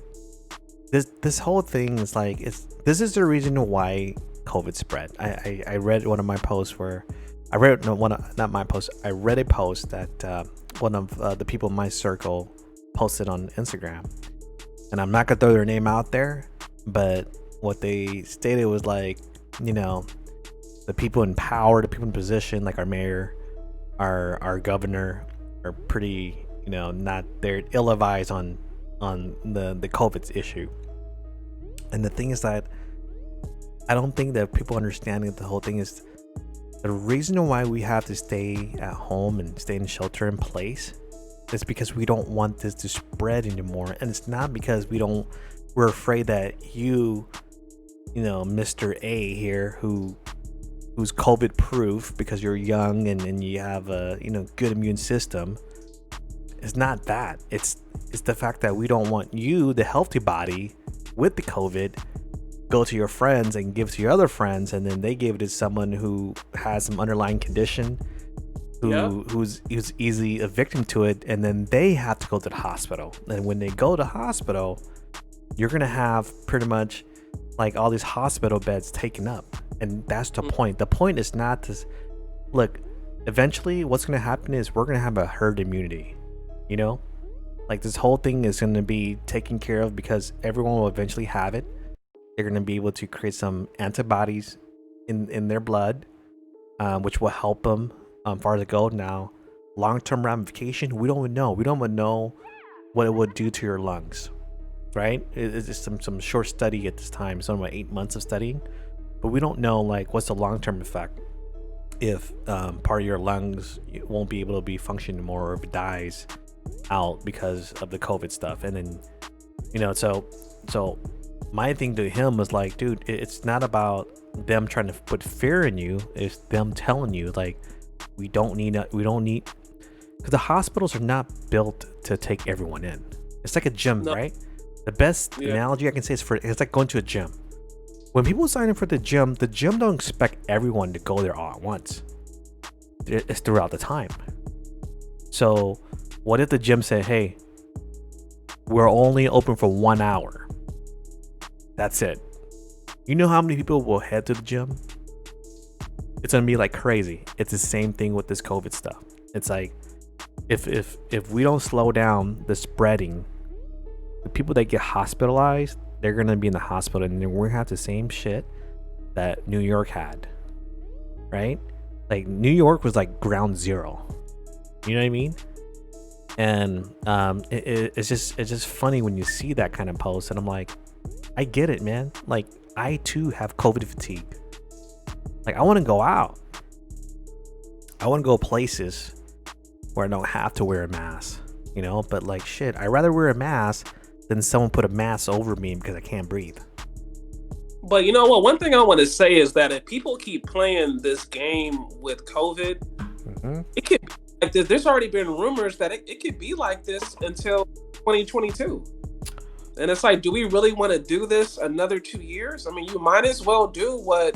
this whole thing is like, this is the reason why COVID spread. I read one of my posts where I read a post that one of the people in my circle posted on Instagram, and I'm not gonna throw their name out there, but what they stated was like, the people in power, the people in position, like our mayor, our governor are pretty, not, they're ill-advised on the COVID issue. And the thing is that I don't think that people understanding the whole thing is the reason why we have to stay at home and stay in shelter in place is because we don't want this to spread anymore. And it's not because we're afraid that Mr. A here who's COVID proof because you're young and you have a good immune system. It's not that. It's the fact that we don't want you, the healthy body with the COVID, go to your friends and give to your other friends, and then they give it to someone who has some underlying condition, who's easily a victim to it, and then they have to go to the hospital. And when they go to hospital, you're gonna have pretty much like all these hospital beds taken up, and that's the point. The point is not to look. Eventually, what's gonna happen is we're gonna have a herd immunity. Like this whole thing is gonna be taken care of because everyone will eventually have it. They're going to be able to create some antibodies in their blood, which will help them far as it goes. Now, long-term ramification, we don't even know. We don't even know what it would do to your lungs, right? It's just some short study at this time. It's only about 8 months of studying, but we don't know like what's the long-term effect if part of your lungs won't be able to be functioning more, or if it dies out because of the COVID stuff. And then, so my thing to him was like, dude, it's not about them trying to put fear in you. It's them telling you like, we don't need, because the hospitals are not built to take everyone in. It's like a gym, right? The best analogy I can say is it's like going to a gym. When people sign up for the gym don't expect everyone to go there all at once. It's throughout the time. So what if the gym said, hey, we're only open for 1 hour? That's it. You know how many people will head to the gym? It's gonna be like crazy. It's the same thing with this COVID stuff. It's like if we don't slow down the spreading, the people that get hospitalized, they're gonna be in the hospital, and then we're gonna have the same shit that New York had, right? Like New York was like ground zero. You know what I mean? And it's just funny when you see that kind of post, and I'm like, I get it, man. Like I too have COVID fatigue. Like I want to go out. I want to go places where I don't have to wear a mask, but like shit, I'd rather wear a mask than someone put a mask over me because I can't breathe. But you know what? One thing I want to say is that if people keep playing this game with COVID, it could be like this. There's already been rumors that it could be like this until 2022. And it's like, do we really want to do this another 2 years? I mean, you might as well do what,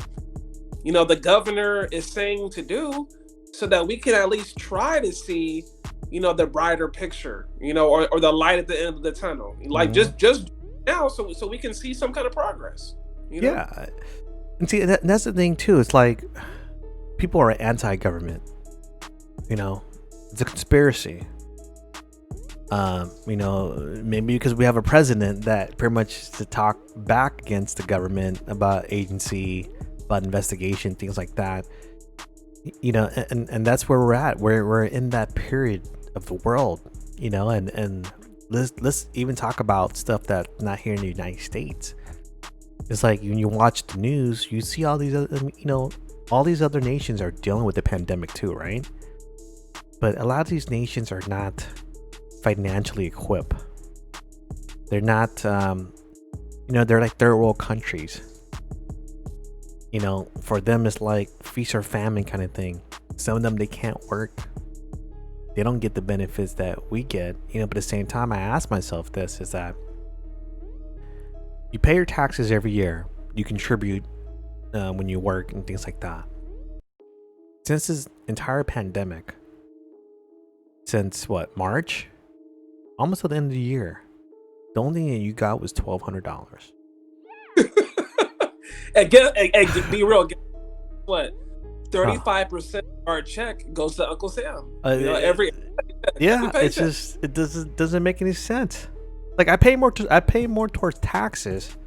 the governor is saying to do, so that we can at least try to see, the brighter picture, or the light at the end of the tunnel. Like just now, so we can see some kind of progress. Yeah. And see, that's the thing too. It's like people are anti-government. It's a conspiracy. Maybe because we have a president that pretty much to talk back against the government about agency, about investigation, things like that. And that's where we're at. We're in that period of the world, and let's even talk about stuff that's not here in the United States. It's like when you watch the news, you see all these other, all these other nations are dealing with the pandemic too, right? But a lot of these nations are not financially equipped. They're not, they're like third world countries. For them, it's like feast or famine kind of thing. Some of them, they can't work. They don't get the benefits that we get, but at the same time, I ask myself this, is that you pay your taxes every year. You contribute when you work and things like that. Since this entire pandemic, since what, March? Almost at the end of the year, the only thing that you got was $1,200. And be real, what? 35% of our check goes to Uncle Sam. Every it's just it doesn't make any sense. Like I pay more towards taxes,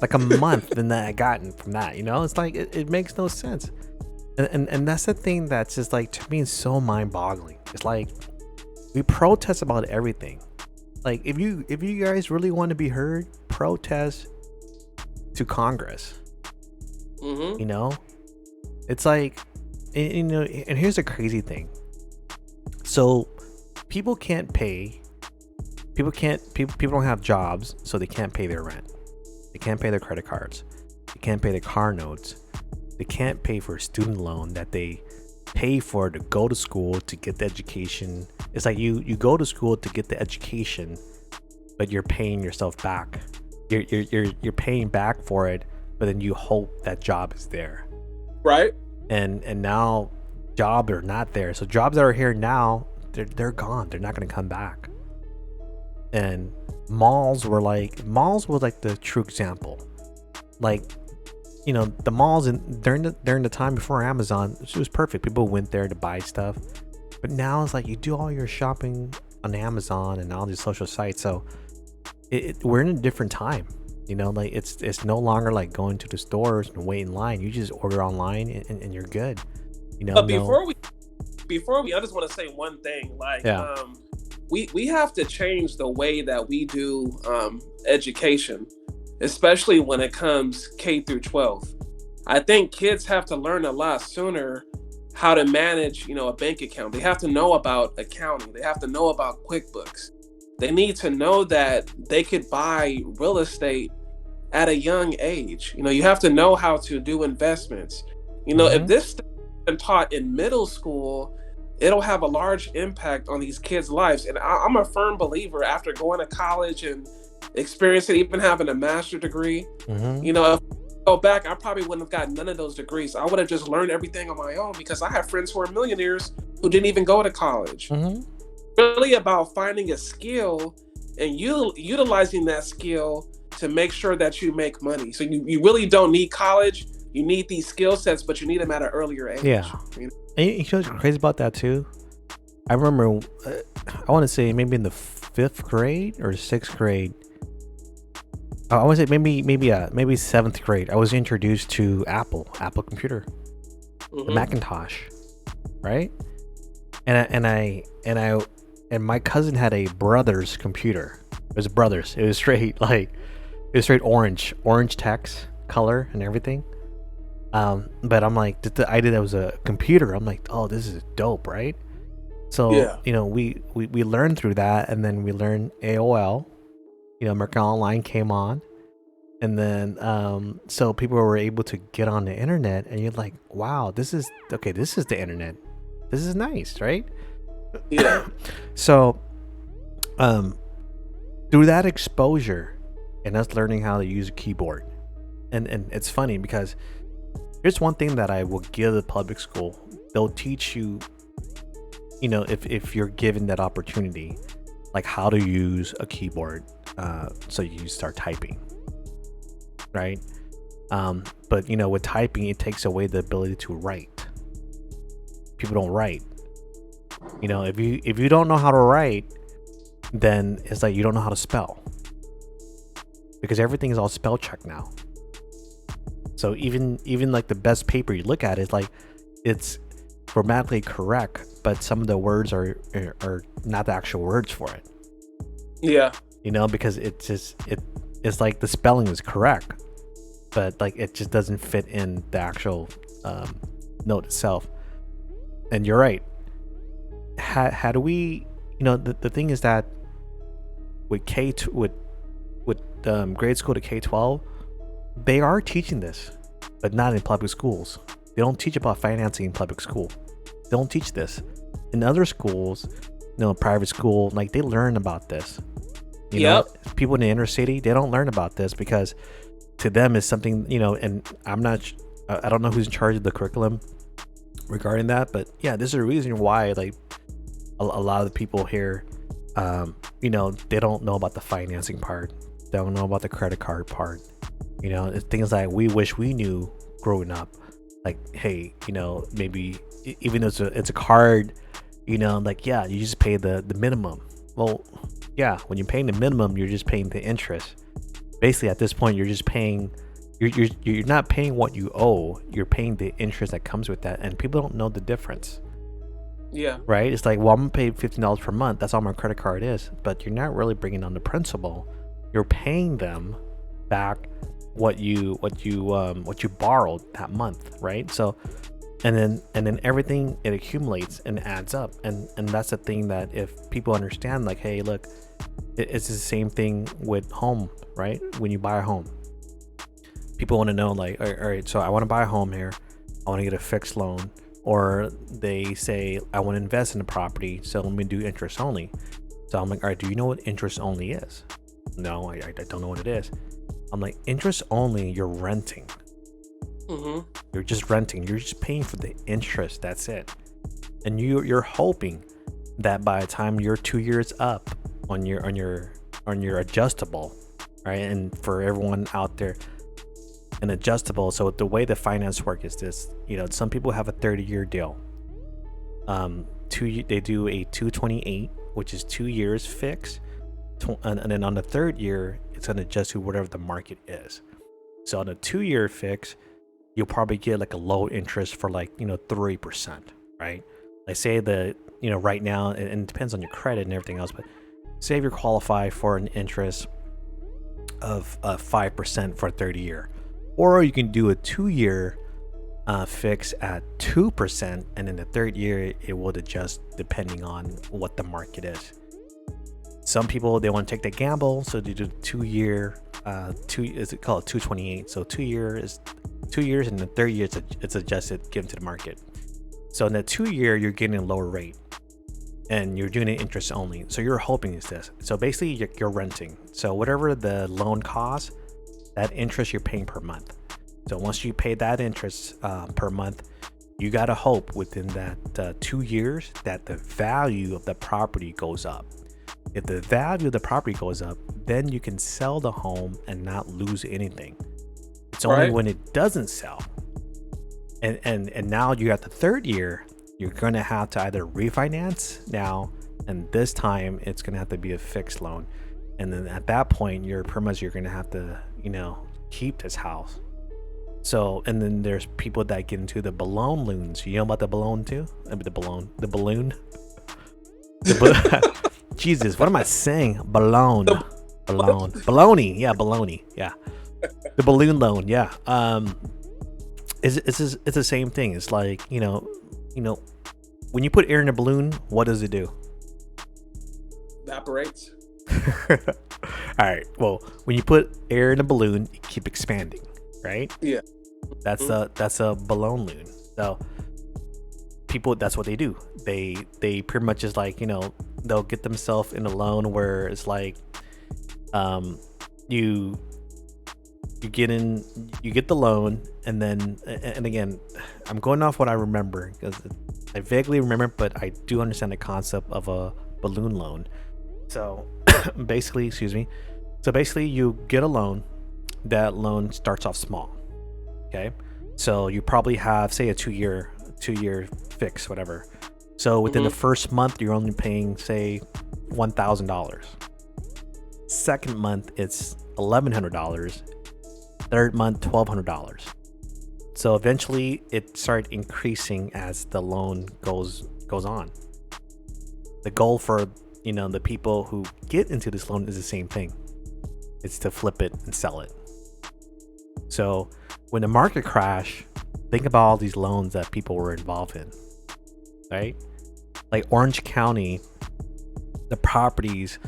like a month than that I gotten from that. It's like it makes no sense. And that's the thing that's just like, to me, is so mind-boggling. It's like we protest about everything. Like if you guys really want to be heard, protest to Congress. Mm-hmm. You know, it's like, you know, and here's the crazy thing. So people can't pay. People don't have jobs, so they can't pay their rent. They can't pay their credit cards. They can't pay their car notes. They can't pay for a student loan that they pay for to go to school to get the education. It's like you go to school to get the education, but you're paying yourself back. You're paying back for it, but then you hope that job is there. Right. And now jobs are not there. So jobs that are here now, they're gone. They're not going to come back. And malls was like the true example. Like, you know, the malls during the time before Amazon, it was perfect. People went there to buy stuff. But now it's like you do all your shopping on Amazon and all these social sites. So we're in a different time. You know, like it's no longer like going to the stores and wait in line. You just order online and you're good. You know. But before we, I just want to say one thing. Like, we have to change the way that we do education, especially when it comes K through 12. I think kids have to learn a lot sooner how to manage, you know, a bank account. They have to know about accounting. They have to know about QuickBooks. They need to know that they could buy real estate at a young age. You know, you have to know how to do investments. You know, if this has been taught in middle school, it'll have a large impact on these kids' lives. And I'm a firm believer, after going to college and experiencing, even having a master's degree, you know, if I go back, I probably wouldn't have gotten none of those degrees. I would have just learned everything on my own, because I have friends who are millionaires who didn't even go to college. Really about finding a skill and utilizing that skill to make sure that you make money. So you really don't need college. You need these skill sets, but you need them at an earlier age. Yeah. You know? And you know what's crazy about that too? I remember, I want to say maybe in the 5th grade or 6th grade. I want to say maybe 7th grade. I was introduced to Apple computer, the Macintosh, right? And my cousin had a brother's computer. It was brother's. It was straight orange text color and everything. But I'm like, the idea that was a computer, I'm like, oh, this is dope, right? So you know, we learned through that, and then we learned AOL. You know, American Online came on, and then so people were able to get on the internet, and you're like, wow, this is the internet. This is nice, right? Yeah. So, through that exposure and us learning how to use a keyboard, and it's funny because here's one thing that I will give the public school. They'll teach you, you know, if you're given that opportunity, like how to use a keyboard, so you start typing, right? But you know, with typing, it takes away the ability to write. People don't write. You know, if you don't know how to write, then it's like you don't know how to spell, because everything is all spell check now. So even like the best paper you look at is like, it's grammatically correct, but some of the words are not the actual words for it. Yeah. You know, because it's like the spelling is correct, but like it just doesn't fit in the actual note itself. And you're right. How do we, you know, the thing is that with grade school to K-12, they are teaching this, but not in public schools. They don't teach about financing in public school. They don't teach this. In other schools, you know, private school, like they learn about this. You know, people in the inner city, they don't learn about this because to them it's something, you know, and I don't know who's in charge of the curriculum regarding that, but yeah, this is a reason why like a lot of the people here, you know, they don't know about the financing part. They don't know about the credit card part. You know, it's things like we wish we knew growing up. Like, hey, you know, maybe even though it's a card, you know, like, yeah, you just pay the minimum. Well, yeah, when you're paying the minimum, you're just paying the interest. Basically, at this point, you're just paying You're not paying what you owe. You're paying the interest that comes with that, and people don't know the difference. Yeah. Right? It's like, well, I'm gonna pay $15 per month. That's all my credit card is. But you're not really bringing on the principal. You're paying them back what you borrowed that month, right? So, and then everything, it accumulates and adds up, and that's the thing that if people understand, like, hey, look, it's the same thing with home, right? When you buy a home, people want to know, like, all right, so I want to buy a home here, I want to get a fixed loan, or they say I want to invest in a property, so let me do interest only. So I'm like, all right, do you know what interest only is? No, I don't know what it is. I'm like, interest only, you're renting. You're just renting. You're just paying for the interest. That's it. And you're hoping that by the time you're 2 years up on your adjustable, right? And for everyone out there, an adjustable. So the way the finance work is this. Some people have a 30-year deal. They do a 228, which is 2 years fixed, and then on the third year, it's gonna adjust to whatever the market is. So on a 2-year fix, you'll probably get like a low interest for 3%, right? Like say right now, and it depends on your credit and everything else, but say if you're qualified for an interest of 5% for a 30-year, or you can do a 2-year fix at 2%, and in the third year it will adjust depending on what the market is. Some people, they want to take the gamble, so they do 2-year. Is it called 228? So 2 years, and the third year it's adjusted, given to the market. So in the 2 year, you're getting a lower rate, and you're doing it interest only. So you're hoping is this. So basically, you're renting. So whatever the loan costs, that interest you're paying per month. So once you pay that interest per month, you gotta hope within that 2 years that the value of the property goes up. If the value of the property goes up, then you can sell the home and not lose anything. It's only when it doesn't sell, and now you're at the third year, you're gonna have to either refinance now, and this time it's gonna have to be a fixed loan, and then at that point, you're gonna have to keep this house. So, and then there's people that get into the balloon loans. You know about the balloon too? The balloon. Jesus, what am I saying? Balloon. Baloney. Yeah, baloney. Yeah. The balloon loan. Yeah. It's the same thing. It's like, when you put air in a balloon, what does it do? Evaporates. All right. Well, when you put air in a balloon, you keep expanding, right? Yeah. That's a balloon loan. So people, that's what they do. They pretty much is like, they'll get themselves in a loan where it's like, you get the loan, and then, and again, I'm going off what I remember because I vaguely remember, but I do understand the concept of a balloon loan. So basically, you get a loan. That loan starts off small. Okay, so you probably have, say, a 2-year fix, whatever. So within the first month, you're only paying, say, $1,000. Second month, it's $1,100. Third month, $1,200. So eventually, it started increasing as the loan goes on. The goal for the people who get into this loan is the same thing. It's to flip it and sell it. So when the market crashed, think about all these loans that people were involved in, right? Like Orange County, the properties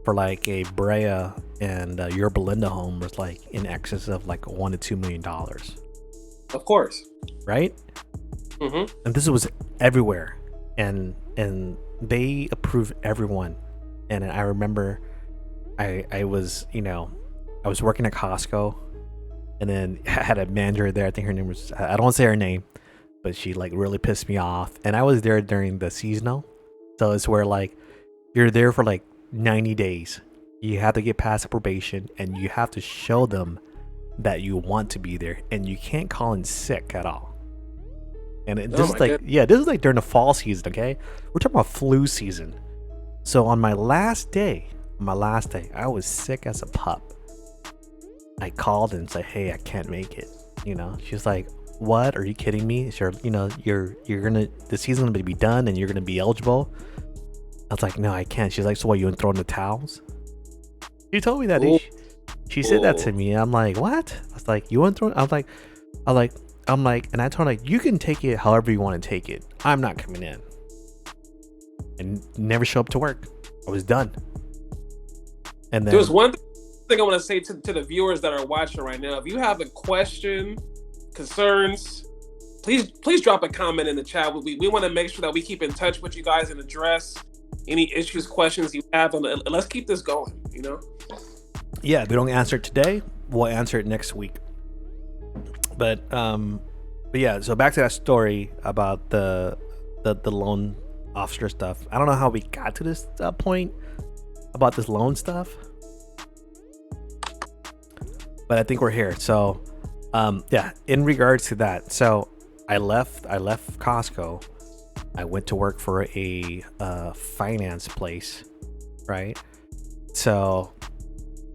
for like a Brea and your Belinda home was like in excess of like $1 to $2 million. Of course. Right? And this was everywhere, and they approved everyone. And I remember I was working at Costco, and then I had a manager there. I think her name was, I don't want to say her name, but she like really pissed me off. And I was there during the seasonal. So it's where like you're there for like 90 days. You have to get past the probation, and you have to show them that you want to be there, and you can't call in sick at all. And this is like during the fall season, okay? We're talking about flu season. So on my last day, I was sick as a pup. I called and said, "Hey, I can't make it." You know, she's like, "What? Are you kidding me? Sure, you know, you're gonna the season's gonna be done and you're gonna be eligible." I was like, "No, I can't." She's like, "So what? You want to throw in the towels?" She told me that. Ooh, She said that to me. I'm like, "What?" I was like, "You want to throw?" I like, I'm like, and I told her like, "You can take it however you want to take it. I'm not coming in." And never show up to work. I was done. And then there's one thing I want to say to the viewers that are watching right now. If you have a question, concerns, please drop a comment in the chat. We want to make sure that we keep in touch with you guys and address any issues, questions you have, and let's keep this going. You know. yeah, if we don't answer it today, we'll answer it next week. But yeah, so back to that story about the loan officer stuff. I don't know how we got to this point about this loan stuff, but I think we're here. So yeah, in regards to that, so I left Costco. I went to work for a finance place, right? So,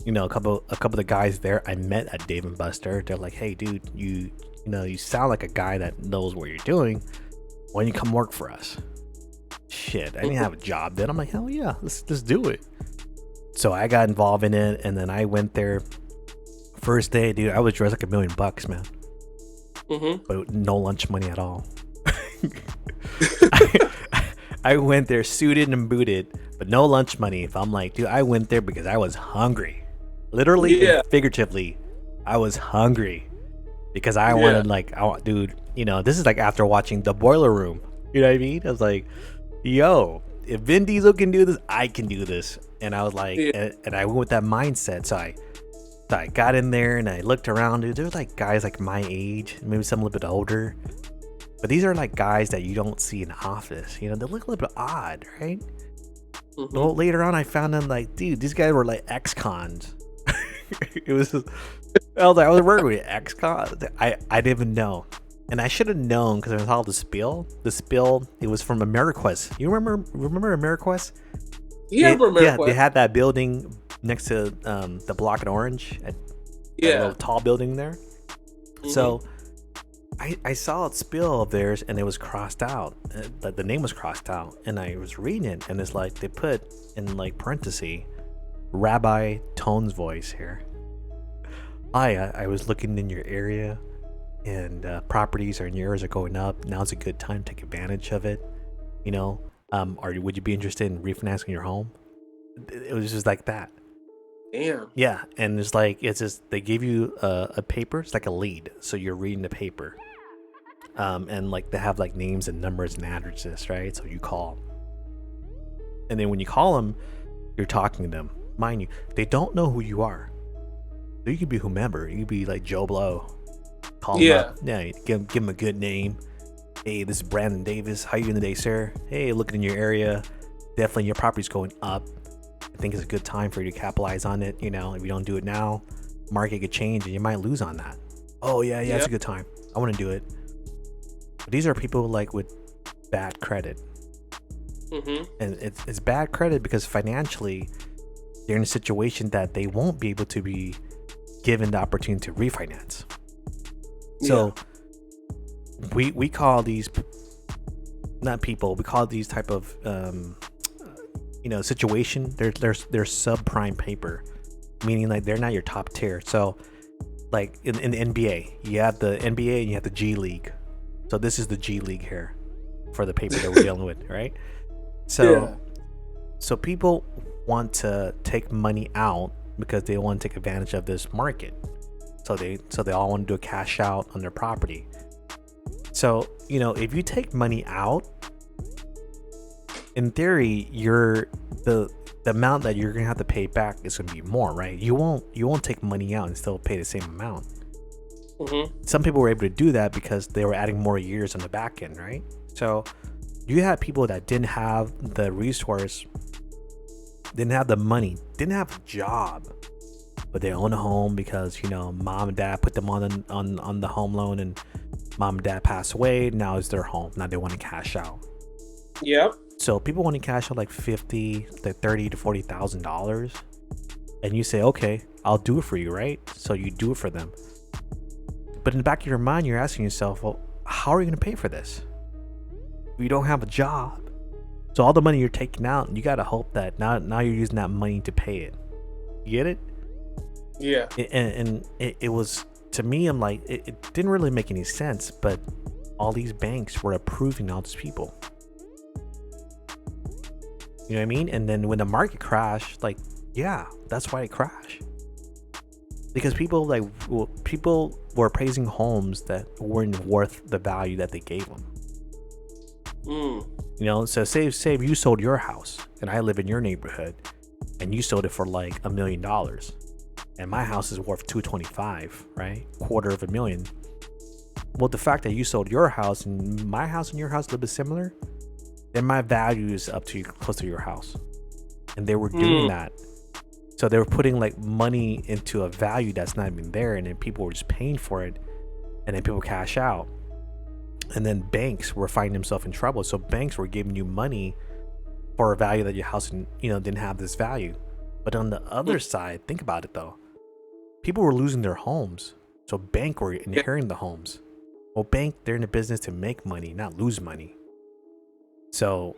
you know, a couple of the guys there I met at Dave and Buster, they're like, "Hey, dude, you know, you sound like a guy that knows what you're doing. Why don't you come work for us?" Shit, I didn't have a job then. I'm like, hell yeah, let's do it. So I got involved in it, and then I went there. First day, dude, I was dressed like $1 million, man, but no lunch money at all. I went there suited and booted, but no lunch money. If I'm like, dude, I went there because I was hungry, literally and figuratively. I was hungry because I wanted dude, you know, this is like after watching The Boiler Room. You know what I mean? I was like, yo, if Vin Diesel can do this, I can do this. And I was like, and I went with that mindset. So I got in there and I looked around, dude. There were like guys like my age, maybe some a little bit older. But these are like guys that you don't see in the office. You know, they look a little bit odd, right? Well, later on, I found them like, dude, these guys were like ex-cons. It was just, I was working with ex-cons. I didn't even know. And I should have known because I saw the spill. The spill, it was from AmeriQuest. You remember AmeriQuest? Yeah, Yeah, they had that building next to the Block and Orange. That little tall building there. So I saw a spill of theirs and it was crossed out. The name was crossed out. And I was reading it and it's like they put in like parentheses, Rabbi Tone's voice here. I was looking in your area and properties in yours are going up. Now's a good time to take advantage of it. You know, would you be interested in refinancing your home? It was just like that. Damn. Yeah, and it's like it's just they give you a paper. It's like a lead, so you're reading the paper, and like they have like names and numbers and addresses, right? So you call, and then when you call them, you're talking to them. Mind you, they don't know who you are. So you could be whomever. You could be like Joe Blow. Call him up. Yeah, give him a good name. Hey, this is Brandon Davis. How you doing today, sir? Hey, looking in your area. Definitely your property's going up. I think it's a good time for you to capitalize on it. You know, if you don't do it now, market could change and you might lose on that. Oh yeah, it's a good time. I want to do it. But these are people like with bad credit. And it's bad credit because financially they're in a situation that they won't be able to be given the opportunity to refinance. So we call these not people, we call these type of situation. They're subprime paper, meaning like they're not your top tier. So like in the NBA, you have the NBA and you have the G League. So this is the G League here for the paper that we're dealing with, right? So so people want to take money out because they want to take advantage of this market. So they all want to do a cash out on their property. So, you know, if you take money out, in theory, the amount that you're gonna have to pay back is gonna be more, right? You won't take money out and still pay the same amount. Some people were able to do that because they were adding more years on the back end, right? So you had people that didn't have the resource, didn't have the money, didn't have a job, but they own a home because, you know, mom and dad put them on the home loan and mom and dad passed away. Now it's their home. Now they want to cash out. Yep. So people want to cash out like $30,000 to $40,000. and you say, okay, I'll do it for you, right? So you do it for them. But in the back of your mind, you're asking yourself, well, how are you going to pay for this? You don't have a job. So all the money you're taking out, you got to hope that now you're using that money to pay it. You get it? Yeah. And it was, to me, I'm like, it didn't really make any sense, but all these banks were approving all these people. You know what I mean? And then when the market crashed, like, yeah, that's why it crashed. Because people were appraising homes that weren't worth the value that they gave them. You know, so say you sold your house and I live in your neighborhood and you sold it for like $1 million and my house is worth $225,000, right? $250,000. Well, the fact that you sold your house and my house and your house a little bit similar, then my value is up to close to your house. And they were doing that. So they were putting like money into a value that's not even there, and then people were just paying for it, and then people cash out. And then banks were finding themselves in trouble. So banks were giving you money for a value that your house, didn't have this value. But on the other side, think about it though. People were losing their homes. So bank were inheriting the homes. Well, bank, they're in the business to make money, not lose money. So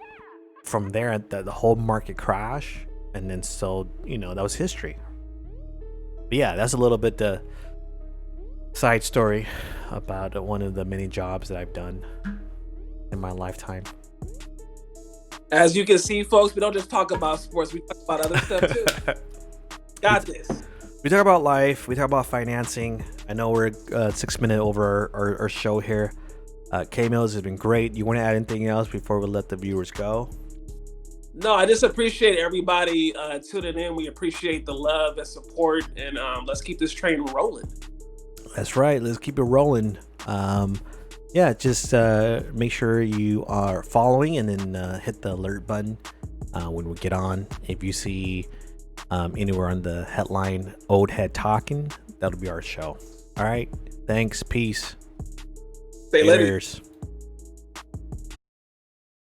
from there, the whole market crash, and then so, that was history. But yeah, that's a little bit the side story about one of the many jobs that I've done in my lifetime. As you can see, folks, we don't just talk about sports, we talk about other stuff too. Got this. We talk about life, we talk about financing. I know we're 6 minutes over our show here. K-Mills has been great. You want to add anything else before we let the viewers go? No, I just appreciate everybody tuning in. We appreciate the love and support, and let's keep this train rolling. That's right. Let's keep it rolling. Just make sure you are following, and then hit the alert button when we get on. If you see anywhere on the headline, Old Head Talking, that'll be our show. All right. Thanks. Peace. Stay later.